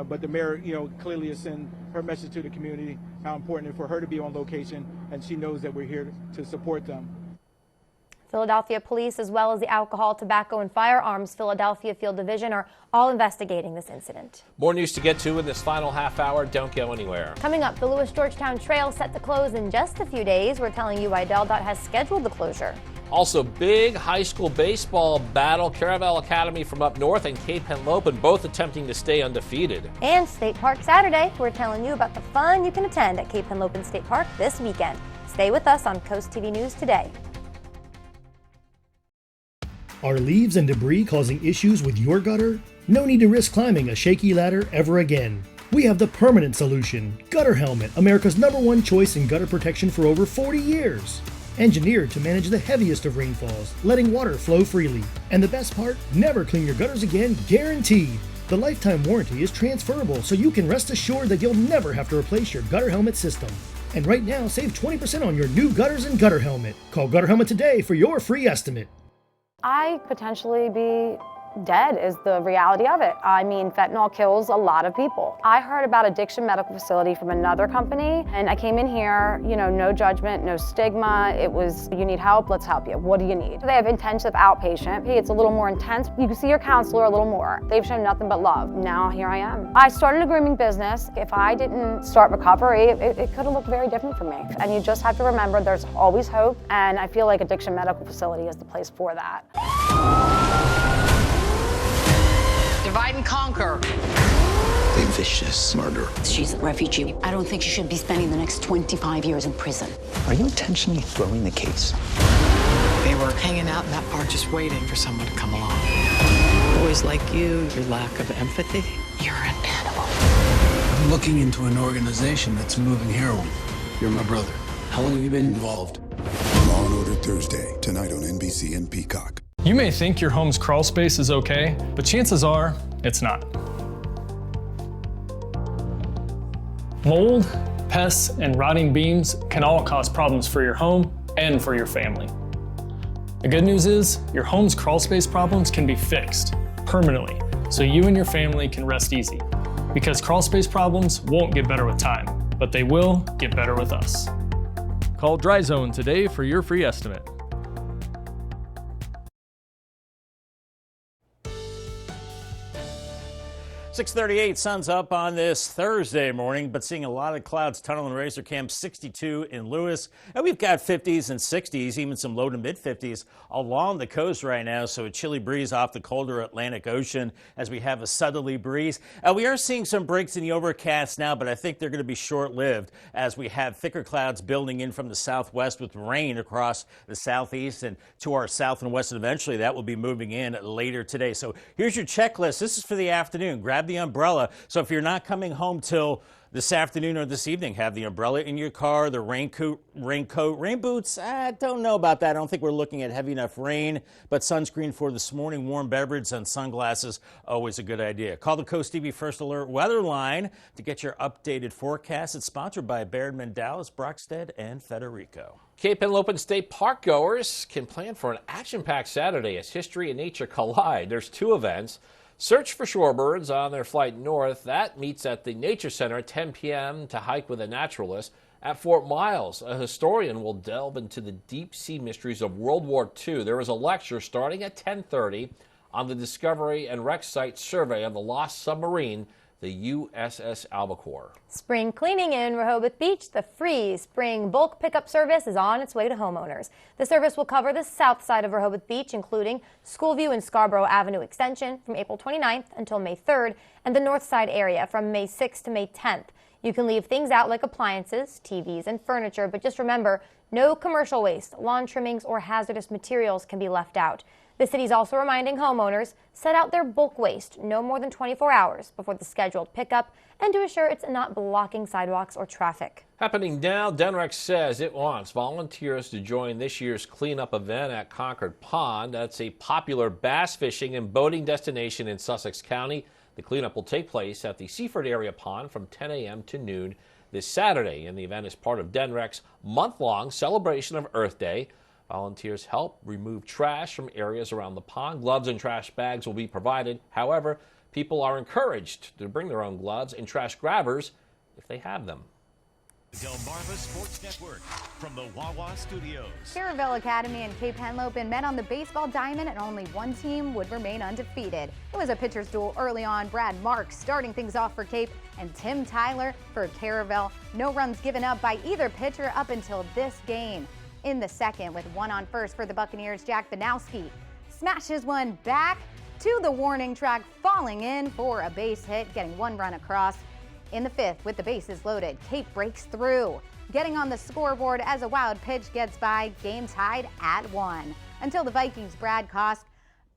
But the mayor, clearly is sending her message to the community how important it is for her to be on location, and she knows that we're here to support them. Philadelphia police, as well as the Alcohol, Tobacco, and Firearms Philadelphia Field Division, are all investigating this incident. More news to get to in this final half hour. Don't go anywhere. Coming up, the Lewis-Georgetown Trail set to close in just a few days. We're telling you why DelDOT has scheduled the closure. Also, big high school baseball battle. Caravel Academy from up north and Cape Henlopen both attempting to stay undefeated. And State Park Saturday. We're telling you about the fun you can attend at Cape Henlopen State Park this weekend. Stay with us on Coast TV News Today. Are leaves and debris causing issues with your gutter? No need to risk climbing a shaky ladder ever again. We have the permanent solution. Gutter Helmet, America's #1 choice in gutter protection for over 40 years. Engineered to manage the heaviest of rainfalls, letting water flow freely. And the best part, never clean your gutters again, guaranteed. The lifetime warranty is transferable, so you can rest assured that you'll never have to replace your Gutter Helmet system. And right now, save 20% on your new gutters and Gutter Helmet. Call Gutter Helmet today for your free estimate. I potentially be dead is the reality of it. I mean, fentanyl kills a lot of people. I heard about Addiction Medical Facility from another company, and I came in here, no judgment, no stigma. It was, you need help, let's help you. What do you need? They have intensive outpatient. Hey, it's a little more intense. You can see your counselor a little more. They've shown nothing but love. Now here I am. I started a grooming business. If I didn't start recovery, it could have looked very different for me. And you just have to remember there's always hope, and I feel like Addiction Medical Facility is the place for that. Divide and conquer. A vicious murder. She's a refugee. I don't think she should be spending the next 25 years in prison. Are you intentionally throwing the case? They were hanging out in that park just waiting for someone to come along. Boys like you, your lack of empathy, you're an animal. I'm looking into an organization that's moving heroin. You're my brother. How long have you been involved? Law and Order Thursday, tonight on NBC and Peacock. You may think your home's crawl space is okay, but chances are it's not. Mold, pests, and rotting beams can all cause problems for your home and for your family. The good news is your home's crawl space problems can be fixed permanently, so you and your family can rest easy. Because crawl space problems won't get better with time, but they will get better with us. Call Dry Zone today for your free estimate. 6:38, sun's up on this Thursday morning, but seeing a lot of clouds. Tunnel and Razor Camp 62 in Lewis. And we've got 50s and 60s, even some low to mid 50s along the coast right now. So a chilly breeze off the colder Atlantic Ocean as we have a southerly breeze. We are seeing some breaks in the overcast now, but I think they're going to be short-lived as we have thicker clouds building in from the southwest with rain across the southeast and to our south and west. And eventually that will be moving in later today. So here's your checklist. This is for the afternoon. Grab the umbrella. So if you're not coming home till this afternoon or this evening, have the umbrella in your car, the raincoat, rain boots. I don't know about that. I don't think we're looking at heavy enough rain, but sunscreen for this morning, warm beverage and sunglasses, always a good idea. Call the Coast TV First Alert weather line to get your updated forecast. It's sponsored by Baird Dallas, Brockstead, and Federico. Cape Henlopen State Park goers can plan for an action-packed Saturday as history and nature collide. There's 2 events. Search for shorebirds on their flight north. That meets at the Nature Center at 10 p.m. to hike with a naturalist. At Fort Miles, a historian will delve into the deep-sea mysteries of World War II. There is a lecture starting at 10:30 on the Discovery and Wreck Site survey of the lost submarine, the USS Albacore. Spring cleaning in Rehoboth Beach. The free spring bulk pickup service is on its way to homeowners. The service will cover the south side of Rehoboth Beach, including Schoolview and Scarborough Avenue Extension from April 29th until May 3rd, and the north side area from May 6th to May 10th. You can leave things out like appliances, TVs, and furniture, but just remember, no commercial waste, lawn trimmings, or hazardous materials can be left out. The city's also reminding homeowners, set out their bulk waste no more than 24 hours before the scheduled pickup and to assure it's not blocking sidewalks or traffic. Happening now, Denrex says it wants volunteers to join this year's cleanup event at Concord Pond. That's a popular bass fishing and boating destination in Sussex County. The cleanup will take place at the Seaford Area Pond from 10 a.m. to noon this Saturday, and the event is part of Denrex's month-long celebration of Earth Day. Volunteers help remove trash from areas around the pond. Gloves and trash bags will be provided. However, people are encouraged to bring their own gloves and trash grabbers if they have them. Delmarva Sports Network from the Wawa Studios. Caravel Academy and Cape Henlopen met on the baseball diamond, and only one team would remain undefeated. It was a pitcher's duel early on. Brad Marks starting things off for Cape and Tim Tyler for Caravel. No runs given up by either pitcher up until this game. In the second, with one on first for the Buccaneers, Jack Banowski smashes one back to the warning track, falling in for a base hit, getting one run across. In the fifth, with the bases loaded, Cape breaks through, getting on the scoreboard as a wild pitch gets by, game tied at 1. Until the Vikings' Brad Kosk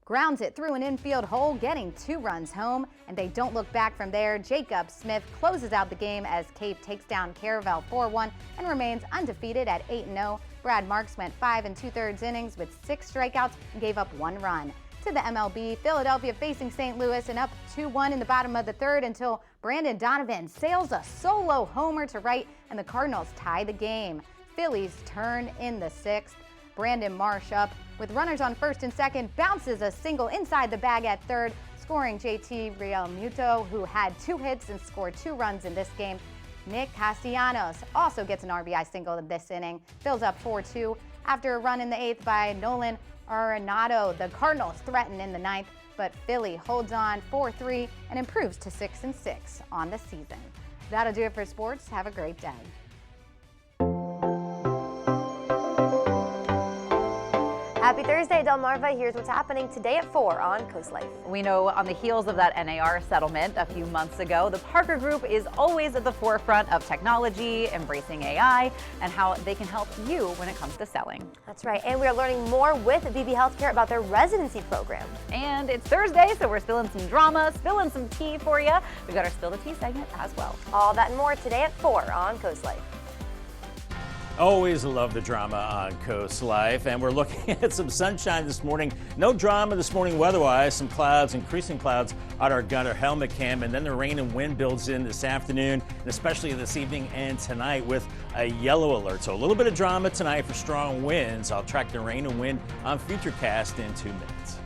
grounds it through an infield hole, getting 2 runs home, and they don't look back from there. Jacob Smith closes out the game as Cape takes down Caravel 4-1 and remains undefeated at 8-0. Brad Marks went 5 2/3 innings with 6 strikeouts and gave up 1 run. To the MLB, Philadelphia facing St. Louis and up 2-1 in the bottom of the third until Brandon Donovan sails a solo homer to right and the Cardinals tie the game. Phillies turn in the 6th. Brandon Marsh up with runners on first and second, bounces a single inside the bag at third, scoring JT Realmuto, who had 2 hits and scored 2 runs in this game. Nick Castellanos also gets an RBI single in this inning, fills up 4-2 after a run in the 8th by Nolan Arenado. The Cardinals threaten in the 9th, but Philly holds on 4-3 and improves to 6-6 on the season. That'll do it for sports. Have a great day. Happy Thursday, Delmarva. Here's what's happening today at 4 on Coast Life. We know on the heels of that NAR settlement a few months ago, the Parker Group is always at the forefront of technology, embracing AI, and how they can help you when it comes to selling. That's right, and we are learning more with BB Healthcare about their residency program. And it's Thursday, so we're spilling some drama, spilling some tea for you. We've got our Spill the Tea segment as well. All that and more today at 4 on Coast Life. Always love the drama on Coast Life, and we're looking at some sunshine this morning. No drama this morning weather-wise. Some clouds, increasing clouds on our Gunner Helmet Cam, and then the rain and wind builds in this afternoon, and especially this evening and tonight with a yellow alert. So a little bit of drama tonight for strong winds. I'll track the rain and wind on Futurecast in 2 minutes.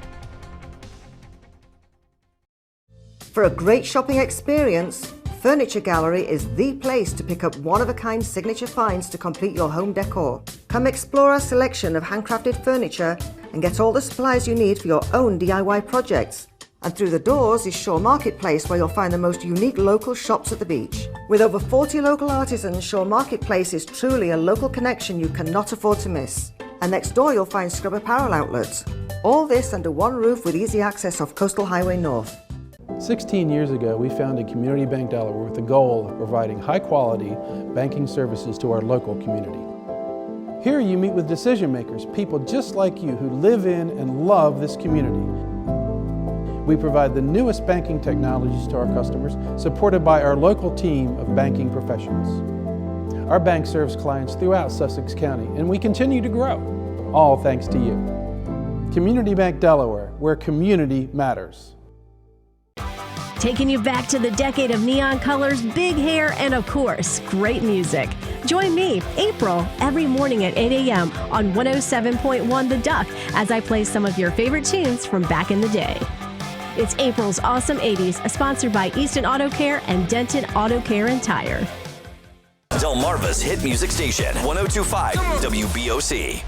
For a great shopping experience, Furniture Gallery is the place to pick up one-of-a-kind signature finds to complete your home decor. Come explore our selection of handcrafted furniture and get all the supplies you need for your own DIY projects. And through the doors is Shore Marketplace, where you'll find the most unique local shops at the beach. With over 40 local artisans, Shore Marketplace is truly a local connection you cannot afford to miss. And next door you'll find Scrub Apparel outlets. All this under one roof with easy access off Coastal Highway North. 16 years ago, we founded Community Bank Delaware with the goal of providing high-quality banking services to our local community. Here you meet with decision makers, people just like you who live in and love this community. We provide the newest banking technologies to our customers, supported by our local team of banking professionals. Our bank serves clients throughout Sussex County, and we continue to grow, all thanks to you. Community Bank Delaware, where community matters. Taking you back to the decade of neon colors, big hair, and of course, great music. Join me, April, every morning at 8 a.m. on 107.1 The Duck as I play some of your favorite tunes from back in the day. It's April's Awesome 80s, sponsored by Easton Auto Care and Denton Auto Care and Tire. Delmarva's hit music station, 102.5 WBOC.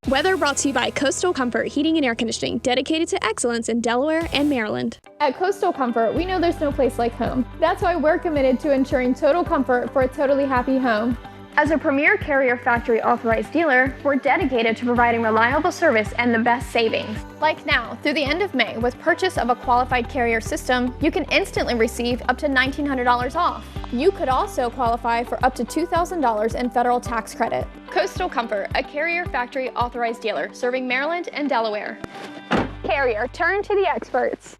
Weather brought to you by Coastal Comfort Heating and Air Conditioning, dedicated to excellence in Delaware and Maryland. At Coastal Comfort, we know there's no place like home. That's why we're committed to ensuring total comfort for a totally happy home. As a premier Carrier factory authorized dealer, we're dedicated to providing reliable service and the best savings. Like now, through the end of May, with purchase of a qualified Carrier system, you can instantly receive up to $1,900 off. You could also qualify for up to $2,000 in federal tax credit. Coastal Comfort, a Carrier factory authorized dealer serving Maryland and Delaware. Carrier, turn to the experts.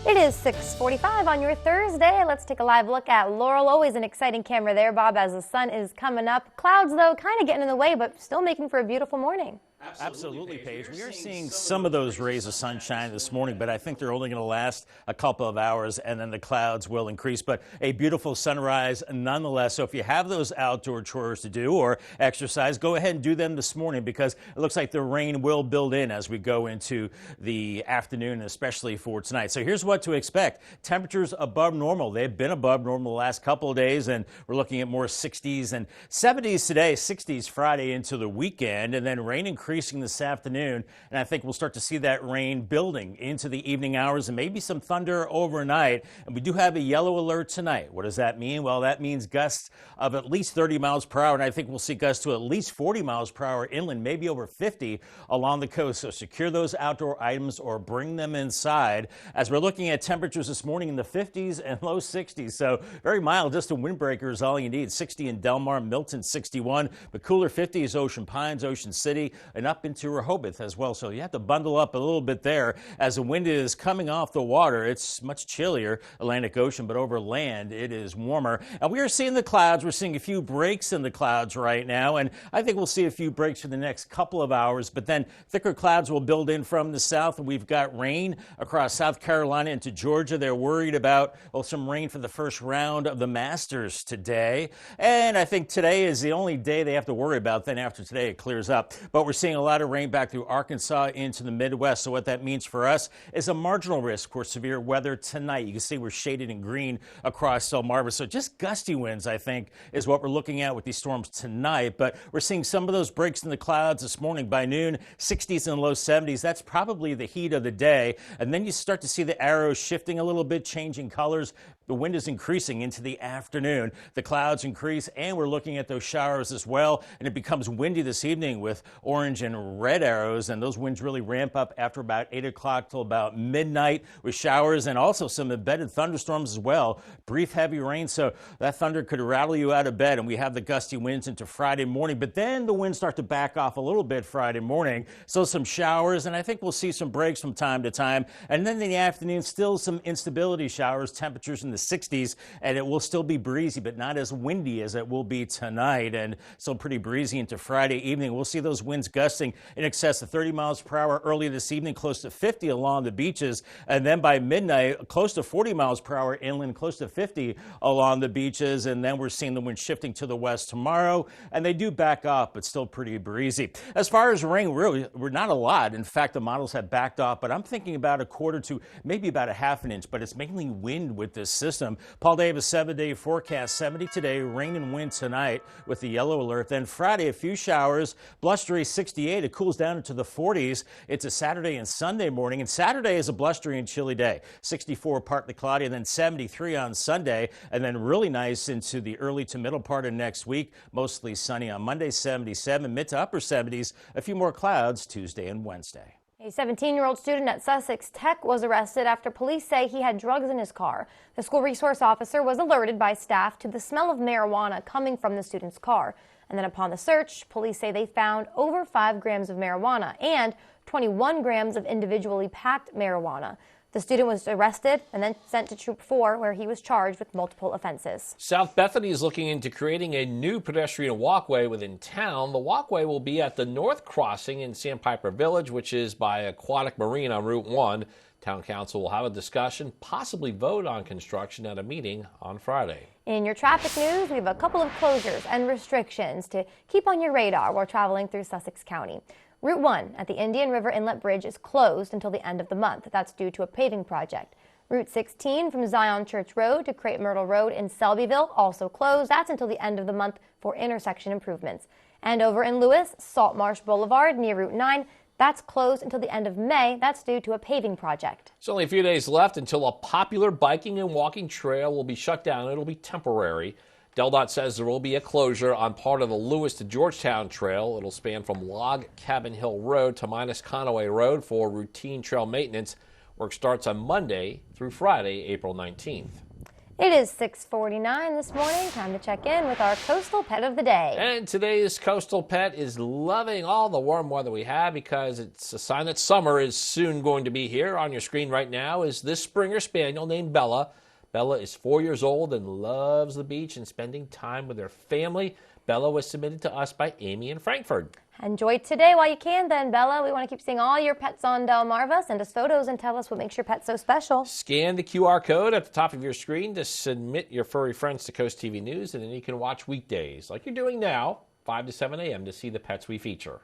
It is 6:45 on your Thursday. Let's take a live look at Laurel. Always an exciting camera there, Bob, as the sun is coming up. Clouds, though, kind of getting in the way, but still making for a beautiful morning. Absolutely, Paige. We are seeing some of those rays of sunshine this morning, but I think they're only going to last a couple of hours, and then the clouds will increase. But a beautiful sunrise nonetheless. So if you have those outdoor chores to do or exercise, go ahead and do them this morning, because it looks like the rain will build in as we go into the afternoon, especially for tonight. So here's what to expect. Temperatures above normal. They've been above normal the last couple of days, and we're looking at more 60s and 70s today, 60s Friday into the weekend, and then rain increasing this afternoon, and I think we'll start to see that rain building into the evening hours and maybe some thunder overnight. And we do have a yellow alert tonight. What does that mean? Well, that means gusts of at least 30 miles per hour, and I think we'll see gusts to at least 40 miles per hour inland, maybe over 50 along the coast. So secure those outdoor items or bring them inside, as we're looking at temperatures this morning in the 50s and low 60s. So very mild, just a windbreaker is all you need. 60 in Delmar, Milton 61, but cooler 50s Ocean Pines, Ocean City, and up into Rehoboth as well. So you have to bundle up a little bit there as the wind is coming off the water. It's much chillier, Atlantic Ocean, but over land it is warmer. And we are seeing the clouds. We're seeing a few breaks in the clouds right now, and I think we'll see a few breaks for the next couple of hours, but then thicker clouds will build in from the south. We've got rain across South Carolina into Georgia. They're worried about some rain for the first round of the Masters today, and I think today is the only day they have to worry about. Then after today it clears up, but we're seeing a lot of rain back through Arkansas into the Midwest. So what that means for us is a marginal risk for severe weather tonight. You can see we're shaded in green across Delmarva. So just gusty winds, I think, is what we're looking at with these storms tonight. But we're seeing some of those breaks in the clouds this morning. By noon, 60s and low 70s. That's probably the heat of the day. And then you start to see the arrows shifting a little bit, changing colors. The wind is increasing into the afternoon. The clouds increase, and we're looking at those showers as well. And it becomes windy this evening with orange and red arrows, and those winds really ramp up after about 8 o'clock till about midnight with showers and also some embedded thunderstorms as well. Brief heavy rain, so that thunder could rattle you out of bed, and we have the gusty winds into Friday morning. But then the winds start to back off a little bit Friday morning, so some showers, and I think we'll see some breaks from time to time. And then in the afternoon, still some instability showers, temperatures in the 60s, and it will still be breezy, but not as windy as it will be tonight, and still pretty breezy into Friday evening. We'll see those winds gusting in excess of 30 miles per hour early this evening, close to 50 along the beaches, and then by midnight, close to 40 miles per hour inland, close to 50 along the beaches, and then we're seeing the wind shifting to the west tomorrow, and they do back off, but still pretty breezy. As far as rain, really, we're not a lot. In fact, the models have backed off, but I'm thinking about a quarter to maybe about a half an inch, but it's mainly wind with this system. Paul Davis 7-day forecast, 70 today, rain and wind tonight with the yellow alert. Then Friday, a few showers, blustery 68. It cools down into the 40s. It's a Saturday and Sunday morning, and Saturday is a blustery and chilly day. 64 partly cloudy, and then 73 on Sunday, and then really nice into the early to middle part of next week. Mostly sunny on Monday, 77, mid to upper 70s. A few more clouds Tuesday and Wednesday. A 17-year-old student at Sussex Tech was arrested after police say he had drugs in his car. The school resource officer was alerted by staff to the smell of marijuana coming from the student's car. And then upon the search, police say they found over 5 grams of marijuana and 21 grams of individually packed marijuana. The student was arrested and then sent to Troop 4, where he was charged with multiple offenses. South Bethany is looking into creating a new pedestrian walkway within town. The walkway will be at the North Crossing in Sandpiper Village, which is by Aquatic Marine on Route 1. Town Council will have a discussion, possibly vote on construction at a meeting on Friday. In your traffic news, we have a couple of closures and restrictions to keep on your radar while traveling through Sussex County. Route 1 at the Indian River Inlet Bridge is closed until the end of the month. That's due to a paving project. Route 16 from Zion Church Road to Crepe Myrtle Road in Selbyville also closed. That's until the end of the month for intersection improvements. And over in Lewis, Salt Marsh Boulevard near Route 9, that's closed until the end of May. That's due to a paving project. It's only a few days left until a popular biking and walking trail will be shut down. It'll be temporary. DelDOT says there will be a closure on part of the Lewis to Georgetown Trail. It'll span from Log Cabin Hill Road to Minus Conaway Road for routine trail maintenance. Work starts on Monday through Friday, April 19th. It is 6:49 this morning. Time to check in with our coastal pet of the day. And today's coastal pet is loving all the warm weather we have because it's a sign that summer is soon going to be here. On your screen right now is this Springer Spaniel named Bella. Bella is 4 years old and loves the beach and spending time with her family. Bella was submitted to us by Amy in Frankfurt. Enjoy today while you can then, Bella. We want to keep seeing all your pets on Delmarva. Send us photos and tell us what makes your pet so special. Scan the QR code at the top of your screen to submit your furry friends to Coast TV News, and then you can watch weekdays like you're doing now, 5 to 7 a.m. to see the pets we feature.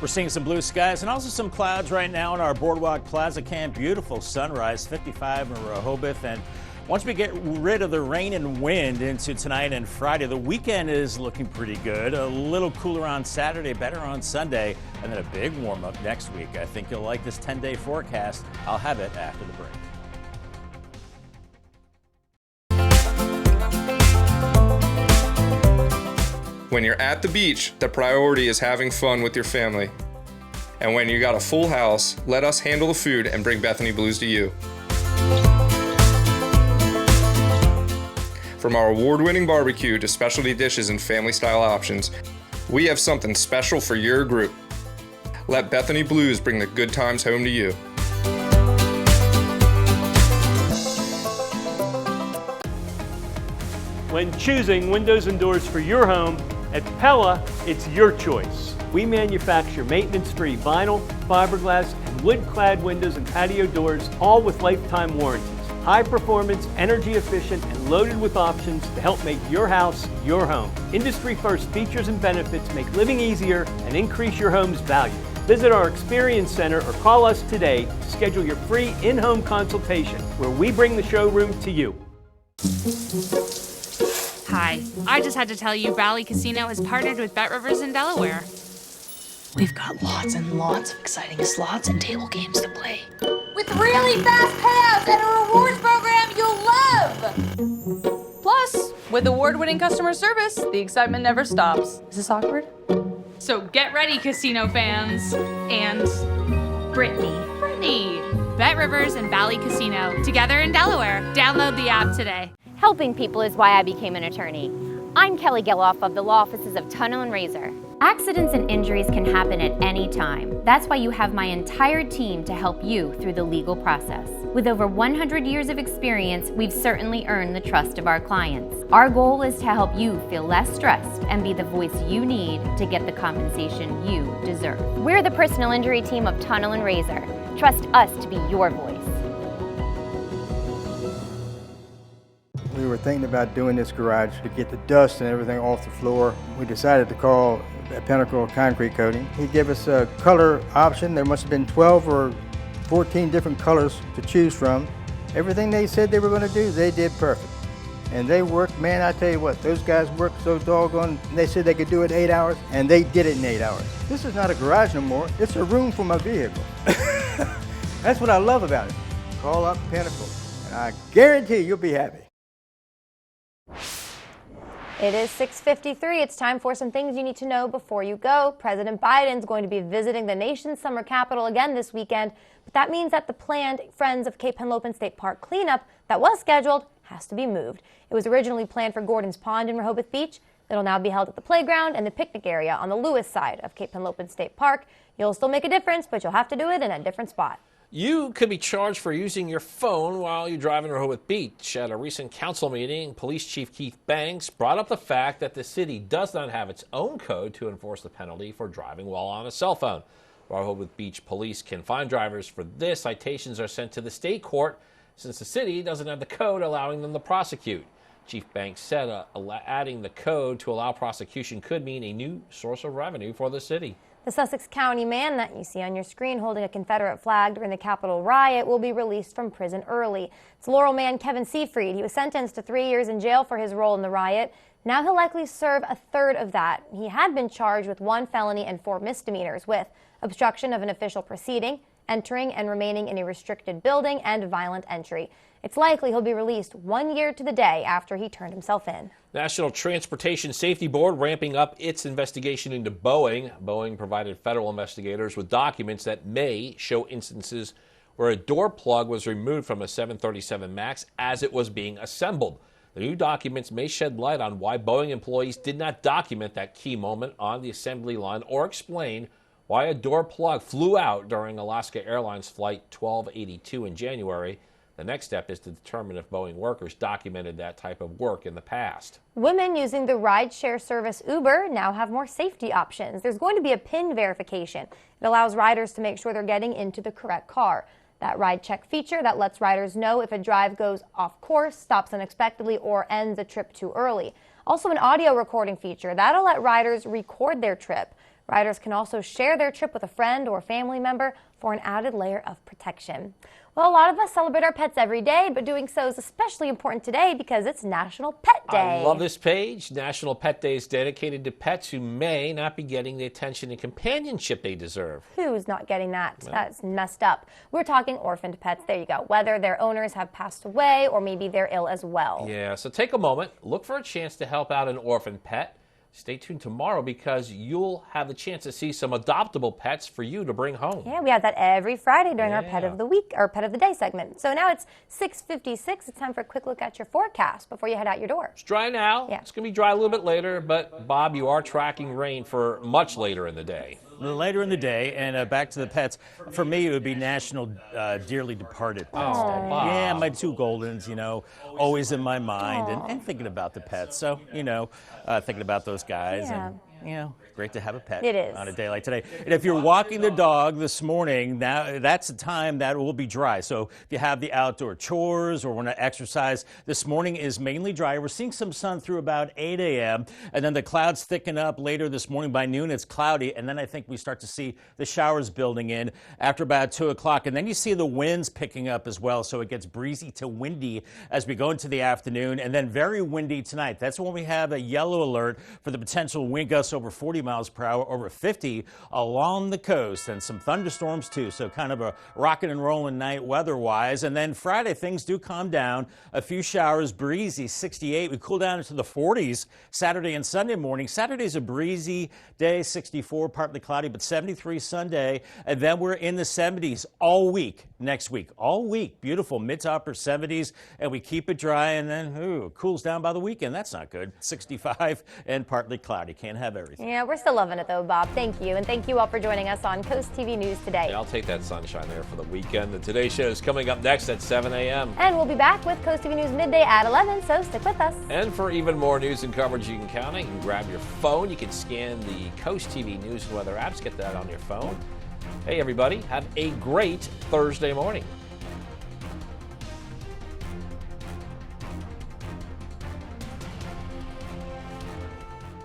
We're seeing some blue skies and also some clouds right now in our Boardwalk Plaza Camp. Beautiful sunrise, 55 in Rehoboth. And once we get rid of the rain and wind into tonight and Friday, the weekend is looking pretty good. A little cooler on Saturday, better on Sunday, and then a big warm up next week. I think you'll like this 10-day forecast. I'll have it after the break. When you're at the beach, the priority is having fun with your family. And when you got a full house, let us handle the food and bring Bethany Blues to you. From our award-winning barbecue to specialty dishes and family-style options, we have something special for your group. Let Bethany Blues bring the good times home to you. When choosing windows and doors for your home, at Pella, it's your choice. We manufacture maintenance-free vinyl, fiberglass, and wood-clad windows and patio doors, all with lifetime warranties. High performance, energy efficient, and loaded with options to help make your house your home. Industry-first features and benefits make living easier and increase your home's value. Visit our Experience Center or call us today to schedule your free in-home consultation where we bring the showroom to you. Hi, I just had to tell you Valley Casino has partnered with Bet Rivers in Delaware. We've got lots and lots of exciting slots and table games to play. With really fast payouts and a rewards program you'll love! Plus, with award-winning customer service, the excitement never stops. Is this awkward? So get ready, casino fans. And Brittany. Bet Rivers and Valley Casino, together in Delaware. Download the app today. Helping people is why I became an attorney. I'm Kelly Geloff of the law offices of Tunnel and Razor. Accidents and injuries can happen at any time. That's why you have my entire team to help you through the legal process. With over 100 years of experience, we've certainly earned the trust of our clients. Our goal is to help you feel less stressed and be the voice you need to get the compensation you deserve. We're the personal injury team of Tunnel and Razor. Trust us to be your voice. We were thinking about doing this garage to get the dust and everything off the floor. We decided to call Pinnacle Concrete Coating. He gave us a color option. There must have been 12 or 14 different colors to choose from. Everything they said they were going to do, they did perfect. And they worked, man, I tell you what, those guys worked so doggone, they said they could do it in 8 hours, and they did it in 8 hours. This is not a garage no more, it's a room for my vehicle. That's what I love about it. Call up Pinnacle, and I guarantee you'll be happy. It is 6:53. It's time for some things you need to know before you go. President Biden's going to be visiting the nation's summer capital again this weekend, but that means that the planned Friends of Cape Henlopen State Park cleanup that was scheduled has to be moved. It was originally planned for Gordon's Pond in Rehoboth Beach. It'll now be held at the playground and the picnic area on the Lewis side of Cape Henlopen State Park. You'll still make a difference, but you'll have to do it in a different spot. You could be charged for using your phone while you drive in Rehoboth Beach. At a recent council meeting, Police Chief Keith Banks brought up the fact that the city does not have its own code to enforce the penalty for driving while on a cell phone. While Rehoboth Beach Police can fine drivers for this, citations are sent to the state court since the city doesn't have the code allowing them to prosecute. Chief Banks said adding the code to allow prosecution could mean a new source of revenue for the city. The Sussex County man that you see on your screen holding a Confederate flag during the Capitol riot will be released from prison early. It's Laurel man Kevin Seafried. He was sentenced to 3 years in jail for his role in the riot. Now he'll likely serve a third of that. He had been charged with 1 felony and 4 misdemeanors with obstruction of an official proceeding, entering and remaining in a restricted building, and violent entry. It's likely he'll be released 1 year to the day after he turned himself in. National Transportation Safety Board ramping up its investigation into Boeing. Boeing provided federal investigators with documents that may show instances where a door plug was removed from a 737 MAX as it was being assembled. The new documents may shed light on why Boeing employees did not document that key moment on the assembly line or explain why a door plug flew out during Alaska Airlines Flight 1282 in January. The next step is to determine if Boeing workers documented that type of work in the past. Women using the rideshare service Uber now have more safety options. There's going to be a PIN verification. It allows riders to make sure they're getting into the correct car. That ride check feature that lets riders know if a drive goes off course, stops unexpectedly, or ends a trip too early. Also an audio recording feature that'll let riders record their trip. Riders can also share their trip with a friend or family member for an added layer of protection. Well, a lot of us celebrate our pets every day, but doing so is especially important today because it's National Pet Day. I love this page. National Pet Day is dedicated to pets who may not be getting the attention and companionship they deserve. Who's not getting that? No. That's messed up. We're talking orphaned pets. There you go. Whether their owners have passed away or maybe they're ill as well. Yeah, so take a moment, look for a chance to help out an orphaned pet. Stay tuned tomorrow because you'll have the chance to see some adoptable pets for you to bring home. Yeah, we have that every Friday during our Pet of the Week or Pet of the Day segment. So now it's 6:56. It's time for a quick look at your forecast before you head out your door. It's dry now. Yeah. It's going to be dry a little bit later, but Bob, you are tracking rain for much later in the day. Later in the day, and back to the pets. For me, it would be National Dearly Departed Pets Day. Bob. Yeah, my 2 Goldens, always in my mind, and thinking about the pets. So, thinking about those guys. Yeah. And, great to have a pet It is. on a day like today. And if you're walking the dog this morning, now that's the time that it will be dry. So if you have the outdoor chores or want to exercise, this morning is mainly dry. We're seeing some sun through about 8 a.m. and then the clouds thicken up later this morning. By noon, it's cloudy, and then I think we start to see the showers building in after about 2 o'clock. And then you see the winds picking up as well, so it gets breezy to windy as we go into the afternoon, and then very windy tonight. That's when we have a yellow alert for the potential wind gusts over 40 miles per hour, over 50 along the coast, and some thunderstorms too. So kind of a rocking and rolling night weather-wise. And then Friday, things do calm down. A few showers, breezy, 68. We cool down into the 40s Saturday and Sunday morning. Saturday's a breezy day, 64, partly cloudy, but 73 Sunday. And then we're in the 70s all week next week. All week, beautiful, mid to upper 70s, and we keep it dry, and then it cools down by the weekend. That's not good. 65 and partly cloudy. Can't have everything. Yeah, we're still loving it though, Bob. Thank you. And thank you all for joining us on Coast TV News today. Yeah, I'll take that sunshine there for the weekend. The Today Show is coming up next at 7 a.m. And we'll be back with Coast TV News midday at 11, so stick with us. And for even more news and coverage you can count on, you can grab your phone. You can scan the Coast TV News and Weather apps. Get that on your phone. Hey, everybody. Have a great Thursday morning.